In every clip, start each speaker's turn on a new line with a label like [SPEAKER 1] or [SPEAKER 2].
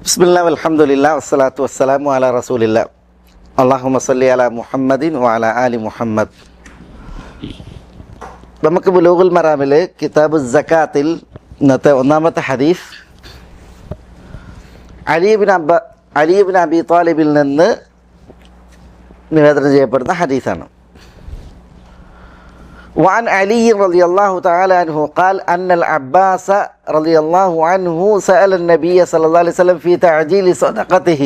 [SPEAKER 1] ബിസ്മില്ലാ വൽഹംദുലില്ലാ വസ്സലാത്തു വസ്സലാമു അലാ റസൂലില്ലാ അല്ലാഹുമ്മ സല്ലി അലാ മുഹമ്മദിൻ വഅലാ ആലി മുഹമ്മദ്. നമുക്ക് ബുലൂഗുൽ മറാമിലെ കിതാബ് സക്കാത്തിൽ ഇന്നത്തെ ഒന്നാമത്തെ ഹദീസ് അലി ഇബ്നു അബി ത്വാലിബിൽ നിന്ന് നിവേദനം ചെയ്യപ്പെടുന്ന ഹദീസാണ്. وعن علي رضي الله تعالى عنه قال أن العباس رضي الله عنه سأل النبي صلى الله عليه وسلم في تعجيل صدقته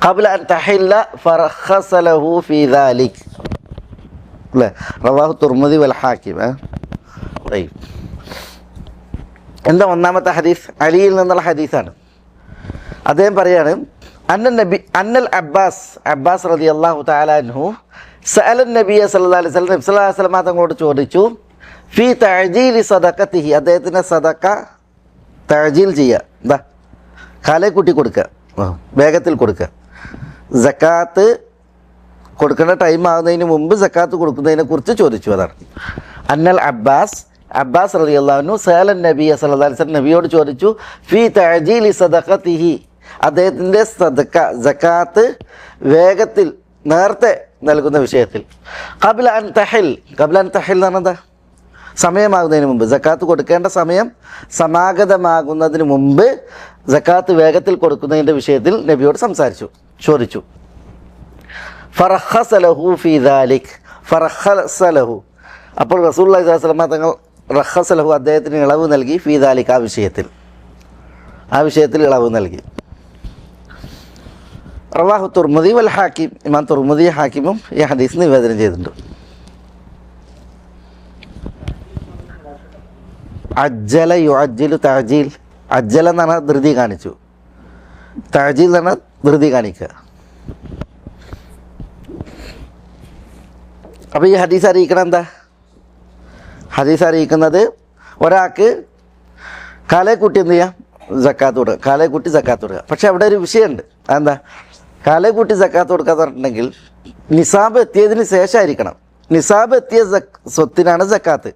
[SPEAKER 1] قبل أن تحل فرخص له في ذلك. رواه الترمذي والحاكم. طيب, എന്താ ഒന്നാമത്തെ ഹദീസ്? അലിയിൽ നിന്നുള്ള ഹദീസാണ്. അദ്ദേഹം പറയാണ്, അന്നൽ അബ്ബാസ് റളിയല്ലാഹു തആല അൻഹു സഅലൻ നബിയ സല്ലല്ലാഹു അലൈഹി വസല്ലം, നബി സല്ലല്ലാഹു അലൈഹി വസല്ലം തങ്ങളോട് ചോദിച്ചു, ഫീ തഅജീലി സദഖത്തിഹി, അദ്ദേഹത്തിൻ്റെ സദഖ തഅജീൽ ചെയ്യുക, എന്താ കാലേ കൂട്ടി കൊടുക്കുക, വേഗത്തിൽ കൊടുക്കുക. സക്കാത്ത് കൊടുക്കേണ്ട ടൈം ആകുന്നതിന് മുമ്പ് സക്കാത്ത് കൊടുക്കുന്നതിനെ കുറിച്ച് ചോദിച്ചു. അതാണ് അന്നൽ അബ്ബാസ് റളിയല്ലാഹു അൻഹു സഅലൻ നബിയ സല്ലല്ലാഹു അലൈഹി വസല്ലം, നബിയോട് ചോദിച്ചു, ഫീ തഅജീലി സദഖത്തിഹി, അദ്ദേഹത്തിൻ്റെ സക്കാത്ത് വേഗത്തിൽ നേരത്തെ നൽകുന്ന വിഷയത്തിൽ. ഖബ്ല അൻ തഹിൽ എന്ന് പറഞ്ഞാൽ എന്താ? സമയമാകുന്നതിന് മുമ്പ്, സക്കാത്ത് കൊടുക്കേണ്ട സമയം സമാഗതമാകുന്നതിന് മുമ്പ് സക്കാത്ത് വേഗത്തിൽ കൊടുക്കുന്നതിൻ്റെ വിഷയത്തിൽ നബിയോട് ചോദിച്ചു. ഫറഖസ ലഹു ഫീ ദാലിക്, ഫറഖസ ലഹു, അപ്പോൾ റസൂലുള്ളാഹി സ്വല്ലല്ലാഹു അലൈഹി വസല്ലം തങ്ങൾ റഖസ ലഹു, അദ്ദേഹത്തിന് ഇളവ് നൽകി, ഫീ ദാലിക്, ആ വിഷയത്തിൽ ഇളവ് നൽകി. റവാഹു തുർമുദി വൽ ഹാക്കിം, ഇമാം തുർമുദി ഹാക്കിമും ഈ ഹദീസ് നിവേദനം ചെയ്തിട്ടുണ്ട്. അജ്ജല യുഅജ്ജിലു തഅജീൽ, അജ്ജല എന്ന് പറഞ്ഞാൽ ധൃതി കാണിച്ചു, തഅജീൽ എന്ന് പറഞ്ഞാൽ ധൃതി കാണിക്കുക. അപ്പോൾ ഈ ഹദീസ് അറിയിക്കണം എന്താ? ഹദീസ് അറിയിക്കുന്നത് ഒരാൾക്ക് കാലേ കൂട്ടി എന്ത് ചെയ്യാം? സക്കാത്ത് കൊടുക്കുക, കാലേ കൂട്ടി സക്കാത്ത് കൊടുക്കുക. പക്ഷെ അവിടെ ഒരു വിഷയമുണ്ട്. അതെന്താ? കാലേ കൂട്ടി സക്കാത്ത് കൊടുക്കാന്ന് പറഞ്ഞിട്ടുണ്ടെങ്കിൽ നിസാബ് എത്തിയതിന് ശേഷമായിരിക്കണം. നിസാബ് എത്തിയ സ്വത്തിനാണ് സക്കാത്ത്.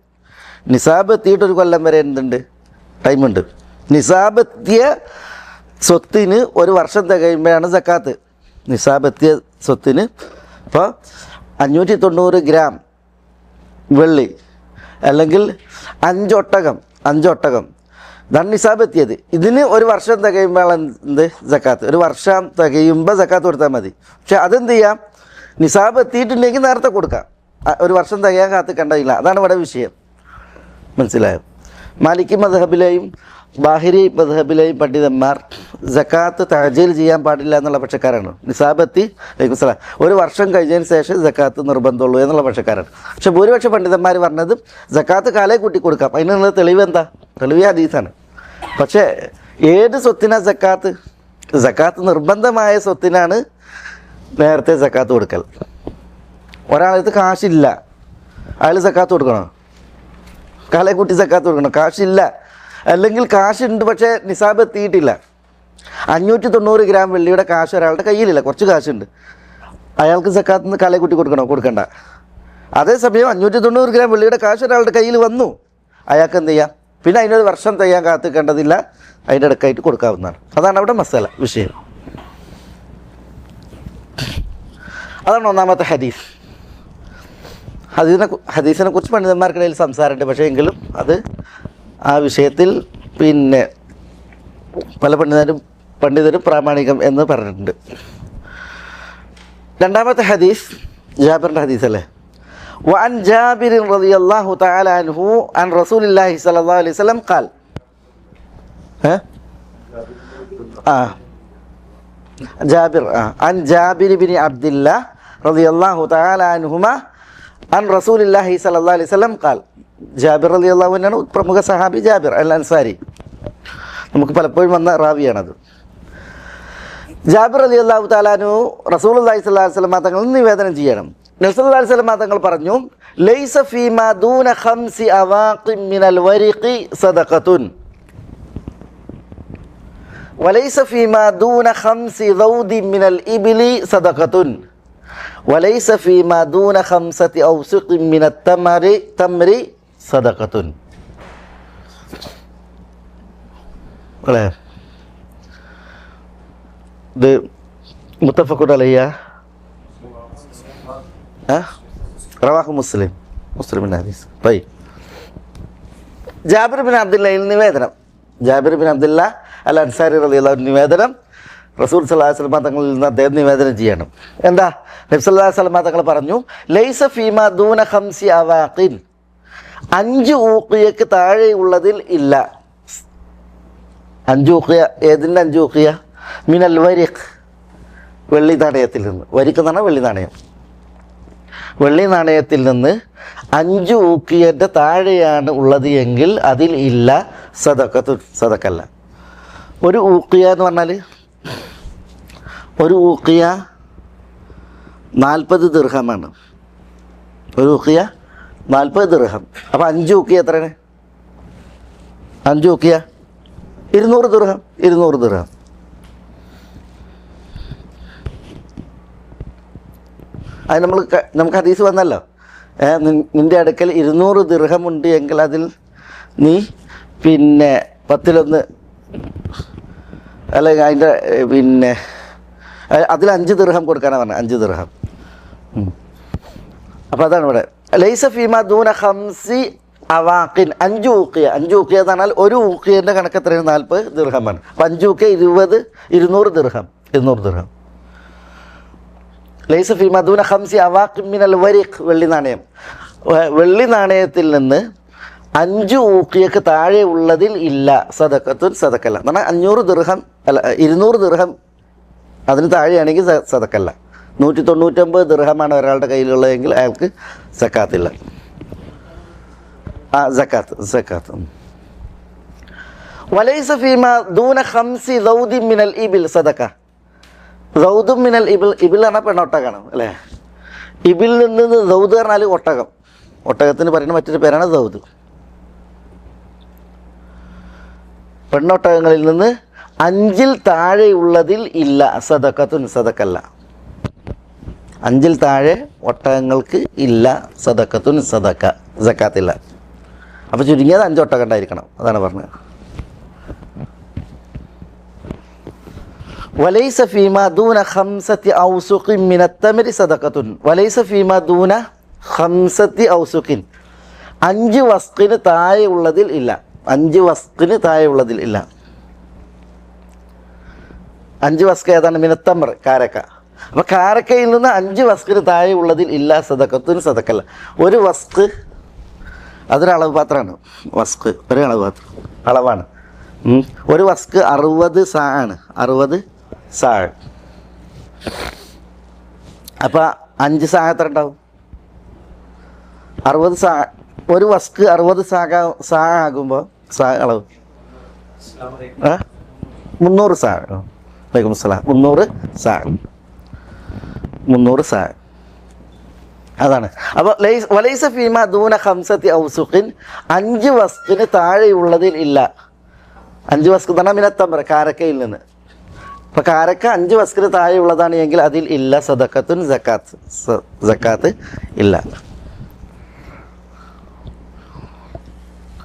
[SPEAKER 1] നിസാബ് എത്തിയിട്ടൊരു കൊല്ലം വരെ എന്തുണ്ട്? ടൈമുണ്ട്. നിസാബ് എത്തിയ സ്വത്തിന് ഒരു വർഷം തികയുമ്പോഴാണ് സക്കാത്ത്. നിസാബ് എത്തിയ സ്വത്തിന് ഇപ്പോൾ 590 ഗ്രാം വെള്ളി അല്ലെങ്കിൽ 5 ഒട്ടകം ഇതാണ് നിസാബ് എത്തിയത്. ഇതിന് ഒരു വർഷം തികയുമ്പോഴാണ് എന്ത്? സക്കാത്ത്. ഒരു വർഷം തികയുമ്പോൾ സക്കാത്ത് കൊടുത്താൽ മതി. പക്ഷെ അതെന്ത് ചെയ്യാം? നിസാബ് എത്തിയിട്ടുണ്ടെങ്കിൽ നേരത്തെ കൊടുക്കാം. ഒരു വർഷം തികയാൻ കാത്തിക്കണ്ടില്ല. അതാണ് ഇവിടെ വിഷയം. മനസ്സിലായോ? മാലിക്കി മദ്ഹബിലെയും ബാഹിരി മദ്ഹബിലെയും പണ്ഡിതന്മാർ സക്കാത്ത് തഅജീൽ ചെയ്യാൻ പാടില്ല എന്നുള്ള പക്ഷക്കാരാണ്. നിസാബ് എത്തി ഒരു വർഷം കഴിഞ്ഞതിന് ശേഷം സക്കാത്ത് നിർബന്ധമുള്ളൂ എന്നുള്ള പക്ഷക്കാരാണ്. പക്ഷെ ഭൂരിപക്ഷ പണ്ഡിതന്മാർ പറഞ്ഞത് സക്കാത്ത് കാലേ കൂട്ടി കൊടുക്കാം. അതിനുള്ള തെളിവ് എന്താ? തെളിവ് ഹദീസാണ്. പക്ഷേ ഏത് സ്വത്തിനാണ് സക്കാത്ത് നിർബന്ധമായ സ്വത്തിനാണ് നേരത്തെ സക്കാത്ത് കൊടുക്കൽ. ഒരാളടുത്ത് കാശില്ല, അയാൾ സക്കാത്ത് കൊടുക്കണോ? കാലേ കൂട്ടി സക്കാത്ത് കൊടുക്കണം. കാശില്ല, അല്ലെങ്കിൽ കാശുണ്ട് പക്ഷേ നിസാബ് എത്തിയിട്ടില്ല. 590 ഗ്രാം വെള്ളിയുടെ കാശ് ഒരാളുടെ കയ്യിലില്ല, കുറച്ച് കാശുണ്ട്. അയാൾക്ക് സക്കാത്ത് നിന്ന് കാലേ കൂട്ടി കൊടുക്കണോ? കൊടുക്കണ്ട. അതേസമയം 590 ഗ്രാം വെള്ളിയുടെ കാശ് ഒരാളുടെ കയ്യിൽ വന്നു, അയാൾക്ക് എന്ത് ചെയ്യാം? പിന്നെ അതിനൊരു വർഷം തയ്യാൻ കാത്തിക്കേണ്ടതില്ല, അതിൻ്റെ ഇടയ്ക്കായിട്ട് കൊടുക്കാവുന്നതാണ്. അതാണ് അവിടെ മസാല വിഷയം. അതാണ് ഒന്നാമത്തെ ഹദീസ്. ഹദീസിനെ കുറിച്ച് പണ്ഡിതന്മാർക്കിടയിൽ സംസാരമുണ്ട്. പക്ഷേ എങ്കിലും അത് ആ വിഷയത്തിൽ പിന്നെ പല പണ്ഡിതരും പ്രാമാണികം എന്ന് പറഞ്ഞിട്ടുണ്ട്. രണ്ടാമത്തെ ഹദീസ് ജാബിറിൻ്റെ ഹദീസ് അല്ലേ? وعن جابر رضي الله تعالى عنه عن رسول الله صلى الله عليه وسلم قال عن جابر بن عبد الله رضي الله تعالى عنهما عن رسول الله صلى الله عليه وسلم قال, ജാബിർ റളിയല്ലാഹു അൻഹു പ്രമുഖ സഹാബി ജാബിർ അൽ അൻസാരി, നമുക്ക് പലപ്പോഴും വന്ന റാവിയാണത്. ജാബിർ റളിയല്ലാഹു തആല അൻഹു റസൂലുള്ളാഹി സ്വല്ലല്ലാഹു അലൈഹി വസല്ലം തങ്ങൾ നിവേദനം ചെയ്യണം. നബി സല്ലല്ലാഹു അലൈഹി വസല്ലം തങ്ങൾ പറഞ്ഞു, ലൈസ ഫീമാ ദൂന 5 അവാഖിൻ മിനൽ വരിഖി സദഖത്തുൻ വലൈസ ഫീമാ ദൂന 5 ദൗദിൻ മിനൽ ഇബ്ലി സദഖത്തുൻ വലൈസ ഫീമാ ദൂന 5 ഔസുഖിൻ മിനൽ തംരി സദഖത്തുൻ. ഇത് മുത്തഫഖുൻ അലൈഹി റവാഹു മുസ്ലിമിൻ്റെ ഹദീസ്. ജാബിർ ബിൻ അബ്ദുല്ലയിൽ നിവേദനം, ജാബിർ ബിൻ അബ്ദുല്ല അൽ അൻസാരി റളിയല്ലാഹു അൻഹു നിവേദനം, റസൂൽ സല്ലല്ലാഹു അലൈഹി വസല്ലം തങ്ങളിൽ നിന്ന് അദ്ദേഹം നിവേദനം ചെയ്യണം. എന്താ? നബി സല്ലല്ലാഹു അലൈഹി വസല്ലം തങ്ങൾ പറഞ്ഞു, ലൈസ ഫീമാ ദൂന ഖംസി അവാഖിൻ, 5 ഊഖിയക്ക് താഴെയുള്ളതിൽ ഇല്ല. 5 ഊഖിയ, ഏതിൻ്റെ 5 ഊഖിയ? മിനൽ വരിഖ്, വെള്ളി നാണയത്തിൽ നിന്ന്. വരിക്ക് എന്ന് പറഞ്ഞാൽ വെള്ളി നാണയം. വെള്ളി നാണയത്തിൽ നിന്ന് 5 ഊഖിയൻ്റെ താഴെയാണ് ഉള്ളത് എങ്കിൽ അതിൽ ഇല്ല സദഖത്തു, സദഖല്ല. ഒരു ഊഖിയ എന്ന് പറഞ്ഞാൽ, ഒരു ഊഖിയ 40 ദിർഹമാണ്. ഒരു ഊഖിയ 40 ദിർഹം. അപ്പോൾ 5 ഊഖിയ എത്രയാണ്? 5 ഊഖിയ 200 ദിർഹം. 200 ദിർഹം. അത് നമുക്ക് ഹദീസ് വന്നല്ലോ, നിൻ്റെ അടുക്കൽ 200 ദിർഹം ഉണ്ട് എങ്കിൽ അതിൽ നീ പിന്നെ 10-1, അല്ലെങ്കിൽ അതിൻ്റെ പിന്നെ അതിൽ 5 ദിർഹം കൊടുക്കാനാണ് പറഞ്ഞത്. 5 ദിർഹം. അപ്പോൾ അതാണ് ഇവിടെ ലൈസ ഫീമാ ദൂന ഖംസി അവാഖിൻ. 5 ഊഖിയ. 5 ഊഖിയ എന്ന് പറഞ്ഞാൽ ഒരു ഊഖിയൻ്റെ കണക്ക് എത്രയാണ്? 40 ദിർഹമാണ്. അപ്പോൾ 5 ഊഖിയ 200 ദിർഹം. 200 ദിർഹം. ലൈസ ഫീമാ ദൂന ഖംസി അവാഖിൻ മിനൽ വരിഖ്, വെള്ളി നാണയം. വെള്ളി നാണയത്തിൽ നിന്ന് 5 ഊഖിയക്ക് താഴെ ഉള്ളതിൽ ഇല്ല സദഖത്തുൻ, സദഖല്ല. എന്ന് പറഞ്ഞാൽ 500 ദിർഹം അല്ല, 200 ദിർഹം അതിന് താഴെയാണെങ്കിൽ സദഖല്ല. 199 ദിർഹമാണ് ഒരാളുടെ കയ്യിലുള്ളതെങ്കിൽ അയാൾക്ക് സക്കാത്തില്ല. സക്കാത്ത്. വലൈസ ഫീമാ ദൂന ഖംസി ദൗദി മിനൽ ഇബിൽ സദഖ. ദൗദും മിനൽ ഇബിൽ, ഇബിൽ പറഞ്ഞാൽ പെണ്ണൊട്ടകമാണ് അല്ലേ? ഇബിൽ നിന്ന് ദൗദ് പറഞ്ഞാൽ ഒട്ടകം. ഒട്ടകത്തിന് പറയുന്ന മറ്റൊരു പേരാണ് ദൗദ്. പെണ്ണൊട്ടകങ്ങളിൽ നിന്ന് 5-ൽ താഴെയുള്ളതിൽ ഇല്ല സദഖത്തുൻ, സദഖല്ല. 5-ൽ താഴെ ഒട്ടകങ്ങൾക്ക് ഇല്ല സദഖത്തുൻ, സദഖ, സക്കാത്തില്ല. അപ്പോൾ ചുരുങ്ങിയത് 5 ഒട്ടകം ഉണ്ടായിരിക്കണം. അതാണ് പറഞ്ഞത്. വലൈസ ഫീമാ ദൂന ഖംസത്തി ഔസുഖിൻ മിനത് തമരി സദഖത്തുൻ. വലൈസ ഫീമാ ദൂന ഖംസത്തി ഔസുഖിൻ, 5 വസ്ഖിന് താഴെയുള്ളതിൽ ഇല്ല. 5 വസ്ഖിന് താഴെയുള്ളതിൽ ഇല്ല. 5 വസ്ഖ് ഏതാണ്? മിനത് തമർ, കാരക്ക. അപ്പോൾ കാരക്കയിൽ നിന്ന് 5 വസ്ഖിന് താഴെയുള്ളതിൽ ഇല്ല സദഖത്തുൻ, സദഖല്ല. ഒരു വസ്ഖ് അതൊരളവ് പാത്രമാണ്. വസ്ഖ് ഒരു അളവ് പാത്രം, അളവാണ്. ഒരു വസ്ഖ് 60 സാ ആണ്. 60 സാ. അപ്പോൾ 5 സാ എത്ര ഉണ്ടാവും? 60 സാ. ഒരു വസ്ഖ് 60 സാ ആകുമ്പോൾ സാ അളവ് 300 സാ. വലൈക്കും അസ്സലാം. 300 സാ. 300 സാ. അതാണ്. അപ്പോൾ വലൈസ ഫീമാ ദൂന ഖംസത്തി ഔസുഖിൻ, 5 വസ്ഖിന് താഴെയുള്ളതിൽ ഇല്ല. 5 വസ്ഖ് എന്ന് പറഞ്ഞാൽ മിനത്തമ്പർ, കാരക്കയിൽ നിന്ന്. അപ്പോൾ കാരക്ക 5 വസ്ഖിന് താഴെയുള്ളതാണ് എങ്കിൽ അതിൽ ഇല്ല സദഖത്തുൻ, സക്കാത്ത് ഇല്ല.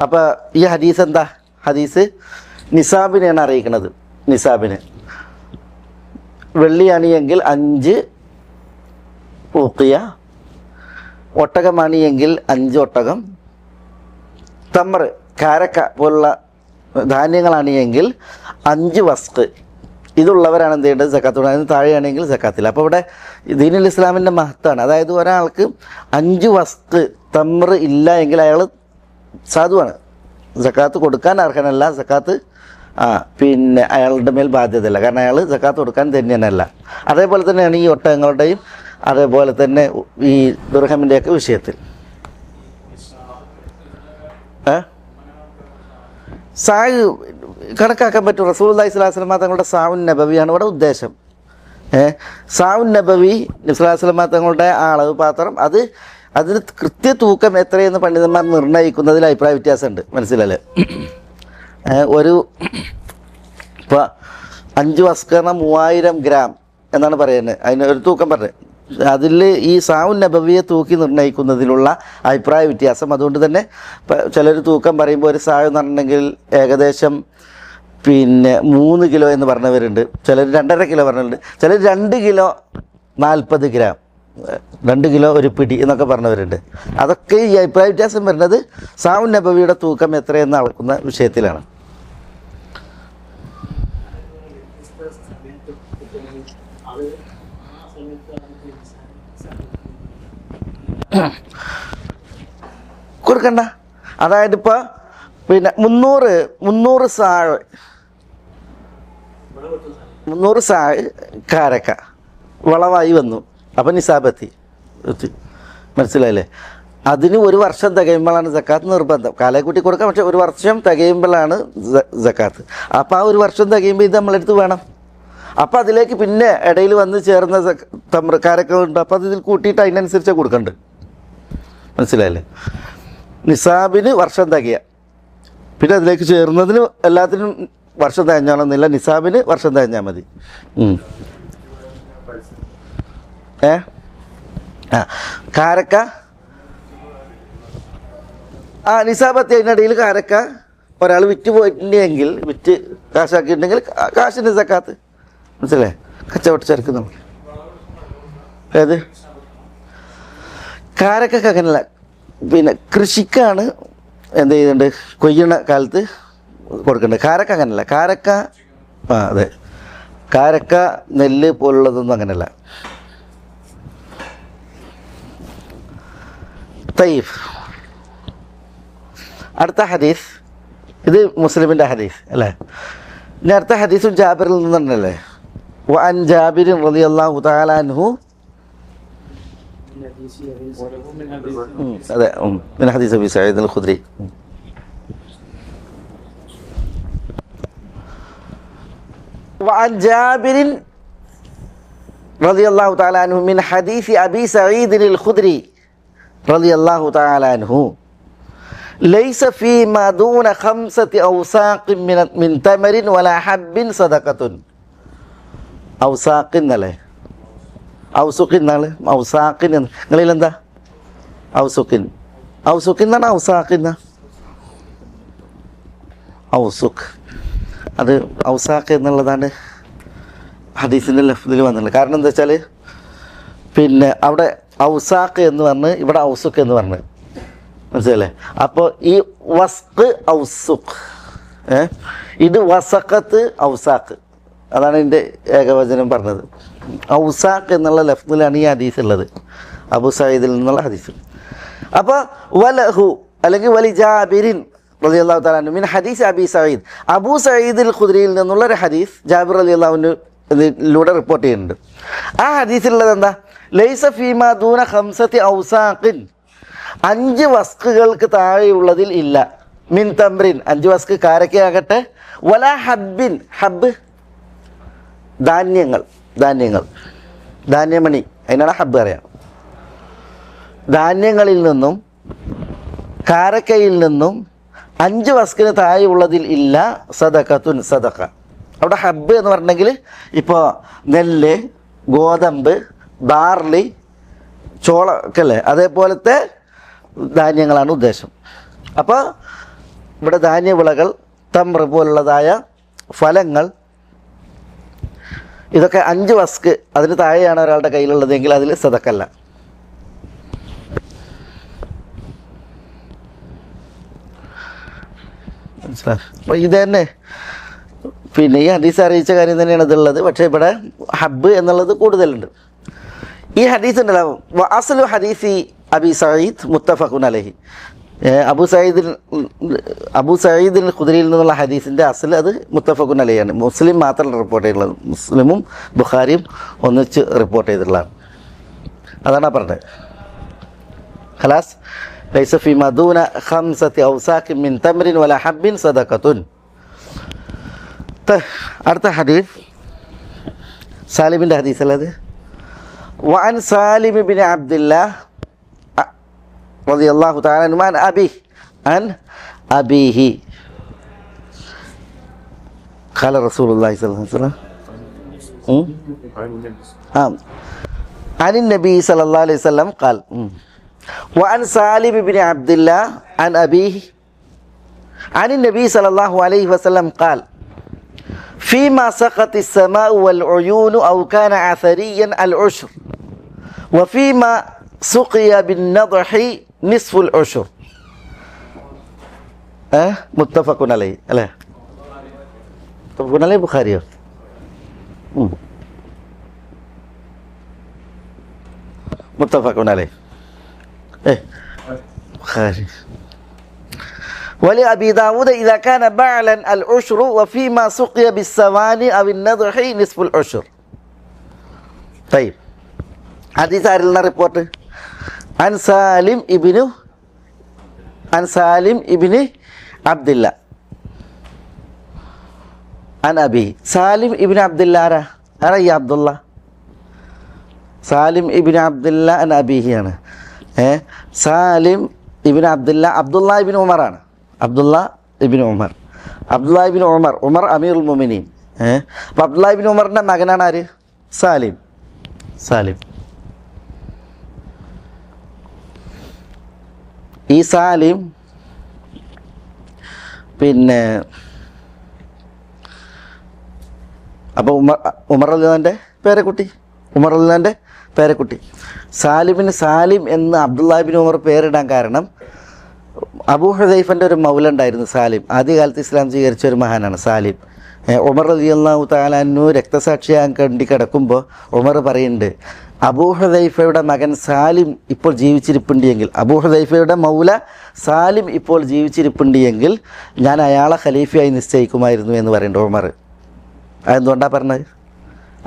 [SPEAKER 1] അപ്പോൾ ഈ ഹദീസ് എന്താ? ഹദീസ് നിസാബിനെയാണ് അറിയിക്കുന്നത്. നിസാബിന് വെള്ളിയാണിയെങ്കിൽ 5 ഊഖിയ, ഒട്ടകമാണിയെങ്കിൽ 5 ഒട്ടകം, തമർ കാരക്ക പോലുള്ള ധാന്യങ്ങളാണ് എങ്കിൽ 5 വസ്ഖ്. ഇതുള്ളവരാണ് എന്ത് ചെയ്യേണ്ടത്? സക്കാത്ത്. അതിന് താഴെയാണെങ്കിൽ സക്കാത്തില്ല. അപ്പോൾ ഇവിടെ ദീനുൽ ഇസ്ലാമിൻ്റെ മഹത്താണ്. അതായത് ഒരാൾക്ക് 5 വസ്ഖ് തമർ ഇല്ല എങ്കിൽ അയാൾ സാധുവാണ്, സക്കാത്ത് കൊടുക്കാൻ അർഹനല്ല. സക്കാത്ത് പിന്നെ അയാളുടെ മേൽ ബാധ്യതയല്ല, കാരണം അയാൾ സക്കാത്ത് കൊടുക്കാൻ തന്നെയല്ല. അതേപോലെ തന്നെയാണ് ഈ ഒട്ടകങ്ങളുടെയും അതേപോലെ തന്നെ ഈ ദിർഹമിൻ്റെയൊക്കെ വിഷയത്തിൽ. സായ് കണക്കാക്കാൻ പറ്റും. റസൂലുള്ളാഹി സ്വല്ലല്ലാഹു അലൈഹി വസല്ലം തങ്ങളുടെ സാവുൻ നബവിയാണ് ഇവിടെ ഉദ്ദേശം. സാവുൻ നബവി നബി സ്വല്ലല്ലാഹു അലൈഹി വസല്ലം തങ്ങളുടെ ആ അളവ് പാത്രം, അതിന് കൃത്യ തൂക്കം എത്രയെന്ന് പണ്ഡിതന്മാർ നിർണ്ണയിക്കുന്നതിൽ അഭിപ്രായ വ്യത്യാസമുണ്ട്. മനസ്സിലല്ലേ? ഇപ്പോൾ 5 വസ്ഖ് 3000 ഗ്രാം എന്നാണ് പറയുന്നത്. അതിന് ഒരു തൂക്കം പറഞ്ഞത്. അതിൽ ഈ സാവുൻ നബവിയെ തൂക്കി നിർണ്ണയിക്കുന്നതിലുള്ള അഭിപ്രായ വ്യത്യാസം. അതുകൊണ്ട് തന്നെ ചിലർ തൂക്കം പറയുമ്പോൾ ഒരു സാവ് എന്ന് പറഞ്ഞിട്ടുണ്ടെങ്കിൽ ഏകദേശം പിന്നെ 3 കിലോ എന്ന് പറഞ്ഞവരുണ്ട്, ചിലർ 2.5 കിലോ പറഞ്ഞവരുണ്ട്, ചിലർ 2 കിലോ 40 ഗ്രാം, 2 കിലോ ഒരു പിടി എന്നൊക്കെ പറഞ്ഞവരുണ്ട്. അതൊക്കെ ഈ അഭിപ്രായ വ്യത്യാസം വരുന്നത് സാഉൻ നബവിയുടെ തൂക്കം എത്രയെന്ന് അളക്കുന്ന വിഷയത്തിലാണ്. കൊടുക്കണ്ട. അതായത് ഇപ്പോൾ പിന്നെ 300 സാഴ് കാരക്ക വളവായി വന്നു, അപ്പം നിസാബെത്തി. മനസ്സിലായില്ലേ? അതിന് 1 വർഷം തികയുമ്പോഴാണ് സക്കാത്ത് നിർബന്ധം. കാലക്കൂട്ടി കൊടുക്കാം, പക്ഷെ 1 വർഷം തികയുമ്പോഴാണ് സക്കാത്ത്. അപ്പോൾ ആ 1 വർഷം തികയുമ്പോൾ ഇത് നമ്മളെടുത്ത് വേണം. അപ്പോൾ അതിലേക്ക് പിന്നെ ഇടയിൽ വന്ന് ചേർന്ന കാരക്ക ഉണ്ട്, അപ്പോൾ അതിൽ കൂട്ടിയിട്ട് അതിനനുസരിച്ച് കൊടുക്കണ്ട്. മനസ്സിലായില്ലേ? നിസാബിന് വർഷം തികയുക, പിന്നെ അതിലേക്ക് ചേർന്നതിന് എല്ലാത്തിനും വർഷം തികഞ്ഞോണമെന്നില്ല, നിസാബിന് വർഷം തികഞ്ഞാൽ മതി. കാരക്ക നിസാബത്തി അതിനിടയിൽ കാരക്ക ഒരാൾ വിറ്റ് പോയിട്ടുണ്ടെങ്കിൽ, വിറ്റ് കാശാക്കിയിട്ടുണ്ടെങ്കിൽ കാശിന് സക്കാത്ത്. മനസ്സിലായേ? കച്ചവട ചരക്ക് നമ്മൾ ഏത് കാരക്കൊക്കെ അങ്ങനെയല്ല. പിന്നെ കൃഷിക്കാണ് എന്ത് ചെയ്യുന്നുണ്ട്, കൊയ്യണ കാലത്ത് കൊടുക്കേണ്ടത്. കാരക്ക അങ്ങനെയല്ല. കാരക്ക അതെ, കാരക്ക നെല്ല് പോലുള്ളതൊന്നും അങ്ങനെയല്ല. തയ്യബ്. അടുത്ത ഹദീസ്, ഇത് മുസ്ലിമിൻ്റെ ഹദീസ് അല്ലേ? ഇനി അടുത്ത ഹദീസും ജാബിറിൽ നിന്നുണ്ടല്ലേ. വഅൻ ജാബിർ റളിയല്ലാഹു തആല അൻഹു, അതെ, من حديث أبي سعيد الخدري. وعن جابر رضي الله تعالى عنه من حديث أبي سعيد الخدري رضي الله تعالى عنه ليس فيما دون 5 أوساق من تمر ولا حب صدقة. ഔസാഖ് എന്നല്ലേ, ഔസുഖിൻ എന്നാണ്. ഔസാഖിൻ നിങ്ങളിലെന്താ ഔസുഖിൻ? ഔസുഖിൻ എന്നാണ് ഔസാഖിൻ എന്നാ? ഔസുഖ്, അത് ഔസാഖ് എന്നുള്ളതാണ് ഹദീസിൻ്റെ ലഫ്ദിൽ വന്നുള്ളത്. കാരണം എന്താ വെച്ചാൽ പിന്നെ അവിടെ ഔസാഖ് എന്ന് പറഞ്ഞ് ഇവിടെ ഔസുഖ് എന്ന് പറഞ്ഞ്, മനസ്സിലല്ലേ? അപ്പോൾ ഈ വസ്ഖ് ഔസുഖ്, ഇത് വസഖത്ത് ഔസാഖ്, അതാണ് ഇതിൻ്റെ ഏകവചനം പറഞ്ഞത്. ഔസാഖ് എന്നുള്ള ലഫ്ദിലാണ് ഈ ഹദീസ് ഉള്ളത്, അബൂ സഈദിൽ നിന്നുള്ള ഹദീസ്. അപ്പോൾ വലഹു അല്ലെങ്കിൽ വലി ജാബിരിൻ റളിയല്ലാഹു തആല അൻഹു മിൻ ഹദീസ് അബി സഈദ്, അബൂ സഈദിൽ ഖുദ്രിയിൽ നിന്നുള്ള ഒരു ഹദീസ് ജാബിർ റളിയല്ലാഹുവിലൂടെ റിപ്പോർട്ട് ചെയ്യുന്നുണ്ട്. ആ ഹദീസിലുള്ളത് എന്താ? ലൈസ ഫീമാ ദൂന 5 ഔസാഖിൻ, 5 വസ്കുകൾക്ക് താഴെയുള്ളതിൽ ഇല്ല. മിൻ തംറിൻ, 5 വസ്ക് കാരക്കയാകട്ടെ, വലാ ഹബ്ബിൻ, ഹബ്ബ് ധാന്യങ്ങൾ, ധാന്യമണി, അതിനാണ് ഹബ്ബ് അറിയാം. ധാന്യങ്ങളിൽ നിന്നും കാരക്കയിൽ നിന്നും 5 വസ്കിന് താഴെയുള്ളതിൽ ഇല്ല സദഖത്തുൻ, സദഖ. അവിടെ ഹബ്ബ് എന്ന് പറഞ്ഞെങ്കിൽ ഇപ്പോൾ നെല്ല്, ഗോതമ്പ്, ബാർലി, ചോള ഒക്കെ അല്ലേ, അതേപോലത്തെ ധാന്യങ്ങളാണ് ഉദ്ദേശം. അപ്പോൾ ഇവിടെ ധാന്യവിളകൾ, തമ്ര പോലുള്ളതായ ഫലങ്ങൾ, ഇതൊക്കെ 5 വസ്ക് അതിന് താഴെയാണ് ഒരാളുടെ കയ്യിലുള്ളതെങ്കിൽ അതിൽ സദഖല്ല. മനസ്സിലായി? അപ്പോൾ ഇത് തന്നെ പിന്നെ ഈ ഹദീസ് അറിയിച്ച കാര്യം തന്നെയാണ് ഇതുള്ളത്. പക്ഷേ ഇവിടെ ഹബ്ബ് എന്നുള്ളത് കൂടുതലുണ്ട്. ഈ ഹദീസ് ഉണ്ടല്ലോ, അസ്ലു ഹദീസി അബി സഈദ് മുത്തഫഖുൻ അലൈഹി, അബൂ സഈദിൽ ഖുദ്രിയിൽ നിന്നുള്ള ഹദീസിൻ്റെ അസ്ൽ അത് മുത്തഫഖുൻ അലൈഹിയാണ്. മുസ്ലിം മാത്രം റിപ്പോർട്ട് ചെയ്തിട്ടുള്ളത്, മുസ്ലിമും ബുഖാരിയും ഒന്നിച്ച് റിപ്പോർട്ട് ചെയ്തിട്ടുള്ളതാണ്. അതാണ് പറഞ്ഞത്. ഖലാസ് ലൈസ ഫീമാ ദൂന 5 ഔസാഖിൻ മിൻ തംറിൻ വലാ ഹബ്ബിൻ സദഖത്തുൻ. അടുത്ത ഹദീസ് സാലിമിൻ്റെ ഹദീസ് അല്ലത്. വഅൻ സാലിം ബിൻ അബ്ദുല്ലാഹ് റളിയല്ലാഹു തആല അൻഹു അൻ അബീഹി ഖാല റസൂലുള്ളാഹി സ്വല്ലല്ലാഹു അലൈഹി വസല്ലം عن النبي صلى الله عليه وسلم قال وعن سالم بن عبد الله عن أبيه عن النبي صلى الله عليه وسلم قال فيما سقط السماء والعيون أو كان عثريا العشر وفيما سقي بالنضح نصف العشر متفق عليه അല്ലേ متفق عليه ബുഖാരിയോ متفق عليه بخاري ولأبي داود إذا كان بعلا العشر وفيما سقي بالسواني أو النضح نصف العشر طيب حديث لنا ريبورت عن سالم ابن عبد الله عن أبي سالم ابن عبد الله أرى يا عبد الله സാലിം ഇബിൻ അബ്ദുല്ല അൻ അബീഹിയാണ് സാലിം ഇബിൻ അബ്ദുല്ല അബ്ദുള്ള ഇബിൻ ഉമറാണ് അബ്ദുള്ള ഇബിൻ ഉമർ ഉമർ അമീറുൽ മുഅ്മിനീൻ അപ്പോൾ അബ്ദുള്ള ഇബിൻ ഉമറിൻ്റെ മകനാണ് ആര് സാലിം ഈ സാലിം പിന്നെ അപ്പോൾ ഉമർ അള്ളാൻ്റെ പേരക്കുട്ടി സാലിമിന് സാലിം എന്ന് അബ്ദുല്ലാഹിബിൻ ഉമർ പേരിടാൻ കാരണം അബൂ ഹുദൈഫൻ്റെ ഒരു മൗല ഉണ്ടായിരുന്നു സാലിം. ആദ്യകാലത്ത് ഇസ്ലാം സ്വീകരിച്ച ഒരു മഹാനാണ് സാലിം. ഉമർ റളിയല്ലാഹു തആല അൻഹു രക്തസാക്ഷിയാകാൻ വേണ്ടി കിടക്കുമ്പോൾ ഉമർ പറയുന്നുണ്ട്, അബൂ ഹുദൈഫയുടെ മകൻ സാലിം ഇപ്പോൾ ജീവിച്ചിരിപ്പുണ്ടെങ്കിൽ, അബൂ ഹുദൈഫയുടെ മൗല സാലിം ഇപ്പോൾ ജീവിച്ചിരിപ്പുണ്ടെങ്കിൽ ഞാൻ അയാളെ ഖലീഫയായി നിശ്ചയിക്കുമായിരുന്നു എന്ന് പറയുന്നുണ്ട് ഉമർ. അതെന്തുകൊണ്ടാണ് പറഞ്ഞത്?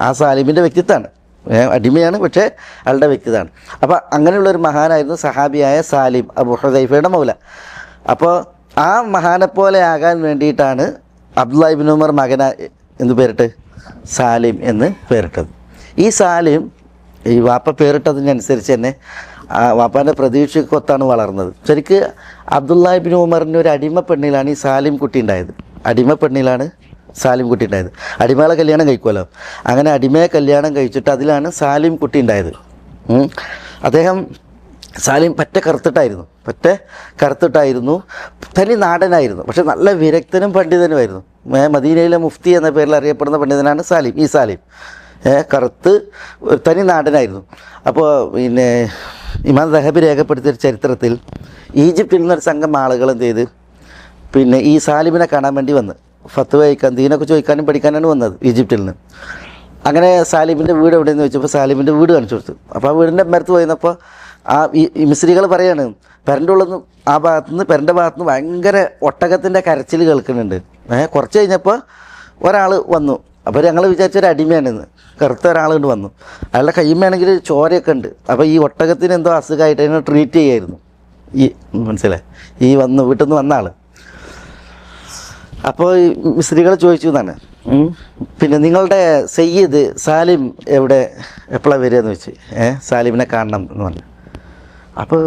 [SPEAKER 1] ആ സാലിമിൻ്റെ വ്യക്തിത്വമാണ്, അടിമയാണ്, പക്ഷേ അയാളുടെ വ്യക്തിത്വമാണ്. അപ്പോൾ അങ്ങനെയുള്ളൊരു മഹാനായിരുന്നു സഹാബിയായ സാലിം, അബൂ ഹുദൈഫയുടെ മൗല. അപ്പോൾ ആ മഹാനെപ്പോലെ ആകാൻ വേണ്ടിയിട്ടാണ് അബ്ദുല്ലാഹ് ഇബ്നു ഉമർ മകന എന്ത് പേരിട്ട് സാലിം എന്ന് പേരിട്ടത്. ഈ സാലിം ഈ വാപ്പ പേരിട്ടതിനനുസരിച്ച് തന്നെ വാപ്പാൻ്റെ പ്രതീക്ഷക്കൊത്താണ് വളർന്നത്. ശരിക്ക് അബ്ദുല്ലാഹ് ഇബ്നു ഉമറിൻ്റെ ഒരു അടിമ പെണ്ണിലാണ് ഈ സാലിം കുട്ടി ഉണ്ടായത്. അടിമ പെണ്ണിലാണ് സാലിം കുട്ടി ഉണ്ടായത്. അടിമകളെ കല്യാണം കഴിക്കുമല്ലോ, അങ്ങനെ അടിമയെ കല്യാണം കഴിച്ചിട്ട് അതിലാണ് സാലിം കുട്ടി ഉണ്ടായത്. അദ്ദേഹം സാലിം പറ്റ കറുത്തിട്ടായിരുന്നു, തനി നാടനായിരുന്നു, പക്ഷെ നല്ല വിരക്തനും പണ്ഡിതനുമായിരുന്നു. മദീനയിലെ മുഫ്തി എന്ന പേരിൽ അറിയപ്പെടുന്ന പണ്ഡിതനാണ് സാലിം. ഈ സാലിം കറുത്ത് തനി നാടനായിരുന്നു. അപ്പോൾ പിന്നെ ഇമാം ദഹബി രേഖപ്പെടുത്തിയ ചരിത്രത്തിൽ ഈജിപ്തിൽ നിന്നൊരു സംഘം ആളുകൾ എന്ത് ചെയ്ത് പിന്നെ ഈ സാലിമിനെ കാണാൻ വേണ്ടി വന്ന് ഫത്വ ചോദിക്കാൻ, ദീനൊക്കെ ചോദിക്കാനും പഠിക്കാനാണ് വന്നത് ഈജിപ്തിൽ നിന്ന്. അങ്ങനെ സാലിമിൻ്റെ വീട് എവിടെയെന്ന് ചോദിച്ചപ്പോൾ സാലിമിൻ്റെ വീട് കാണിച്ചു കൊടുത്തു. അപ്പോൾ ആ വീടിൻ്റെ മരത്ത് പോയിരുന്നപ്പോൾ ഈ മിസ്രികൾ പറയാണ്, പെരൻ്റെ ഉള്ളിൽ നിന്ന് ആ ഭാഗത്തുനിന്ന് പെരൻ്റെ ഭാഗത്തുനിന്ന് ഭയങ്കര ഒട്ടകത്തിൻ്റെ കരച്ചിൽ കേൾക്കുന്നുണ്ട്. കുറച്ച് കഴിഞ്ഞപ്പോൾ ഒരാൾ വന്നു. അപ്പോൾ ഞങ്ങൾ വിചാരിച്ചൊരു അടിമയാണെന്ന്. കറുത്ത ഒരാളുകൊണ്ട് വന്നു. അയാളുടെ കയ്യുമ്മയാണെങ്കിൽ ചോരയൊക്കെ ഉണ്ട്. അപ്പോൾ ഈ ഒട്ടകത്തിന് എന്തോ അസുഖമായിട്ട് അതിനെ ട്രീറ്റ് ചെയ്യായിരുന്നു. ഈ മനസ്സിലായി, ഈ വീട്ടിൽ നിന്ന് വന്ന ആൾ. അപ്പോൾ ഈ മിസ്രികൾ ചോദിച്ചു എന്നാണ്, പിന്നെ നിങ്ങളുടെ സയ്യിദ് സാലിം എപ്പോഴാണ് വരികയെന്ന് വെച്ച് സാലിമിനെ കാണണം എന്ന് പറഞ്ഞു. അപ്പോൾ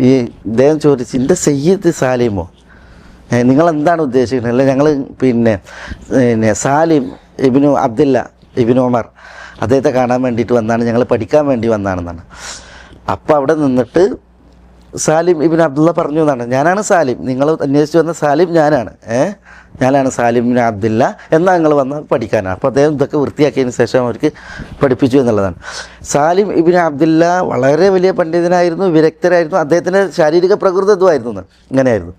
[SPEAKER 1] ഈ ഇദ്ദേഹം ചോദിച്ചു, എൻ്റെ സയ്യിദ് സാലിമോ, നിങ്ങളെന്താണ് ഉദ്ദേശിക്കുന്നത്? അല്ല, ഞങ്ങൾ പിന്നെ സാലിം ഇബ്നു അബ്ദുല്ല ഇബ്നു ഉമർ അദ്ദേഹത്തെ കാണാൻ വേണ്ടിയിട്ട് വന്നാണ്, ഞങ്ങൾ പഠിക്കാൻ വേണ്ടി വന്നാണെന്നാണ്. അപ്പോൾ അവിടെ നിന്നിട്ട് സാലിം ഇബ്നു അബ്ദുള്ള പറഞ്ഞു എന്നാണ്, ഞാനാണ് സാലിം, നിങ്ങൾ അന്വേഷിച്ച് വന്ന സാലിം ഞാനാണ് സാലിം ഇബ്നു അബ്ദുല്ല, എന്നാൽ നിങ്ങൾ വന്ന് പഠിക്കാനാണ്. അപ്പോൾ അദ്ദേഹം ഇതൊക്കെ വൃത്തിയാക്കിയതിന് ശേഷം അവർക്ക് പഠിപ്പിച്ചു എന്നുള്ളതാണ്. സാലിം ഇബ്നു അബ്ദുല്ല വളരെ വലിയ പണ്ഡിതനായിരുന്നു, വിരക്തരായിരുന്നു. അദ്ദേഹത്തിൻ്റെ ശാരീരിക പ്രകൃതത്വമായിരുന്നു, ഇങ്ങനെയായിരുന്നു.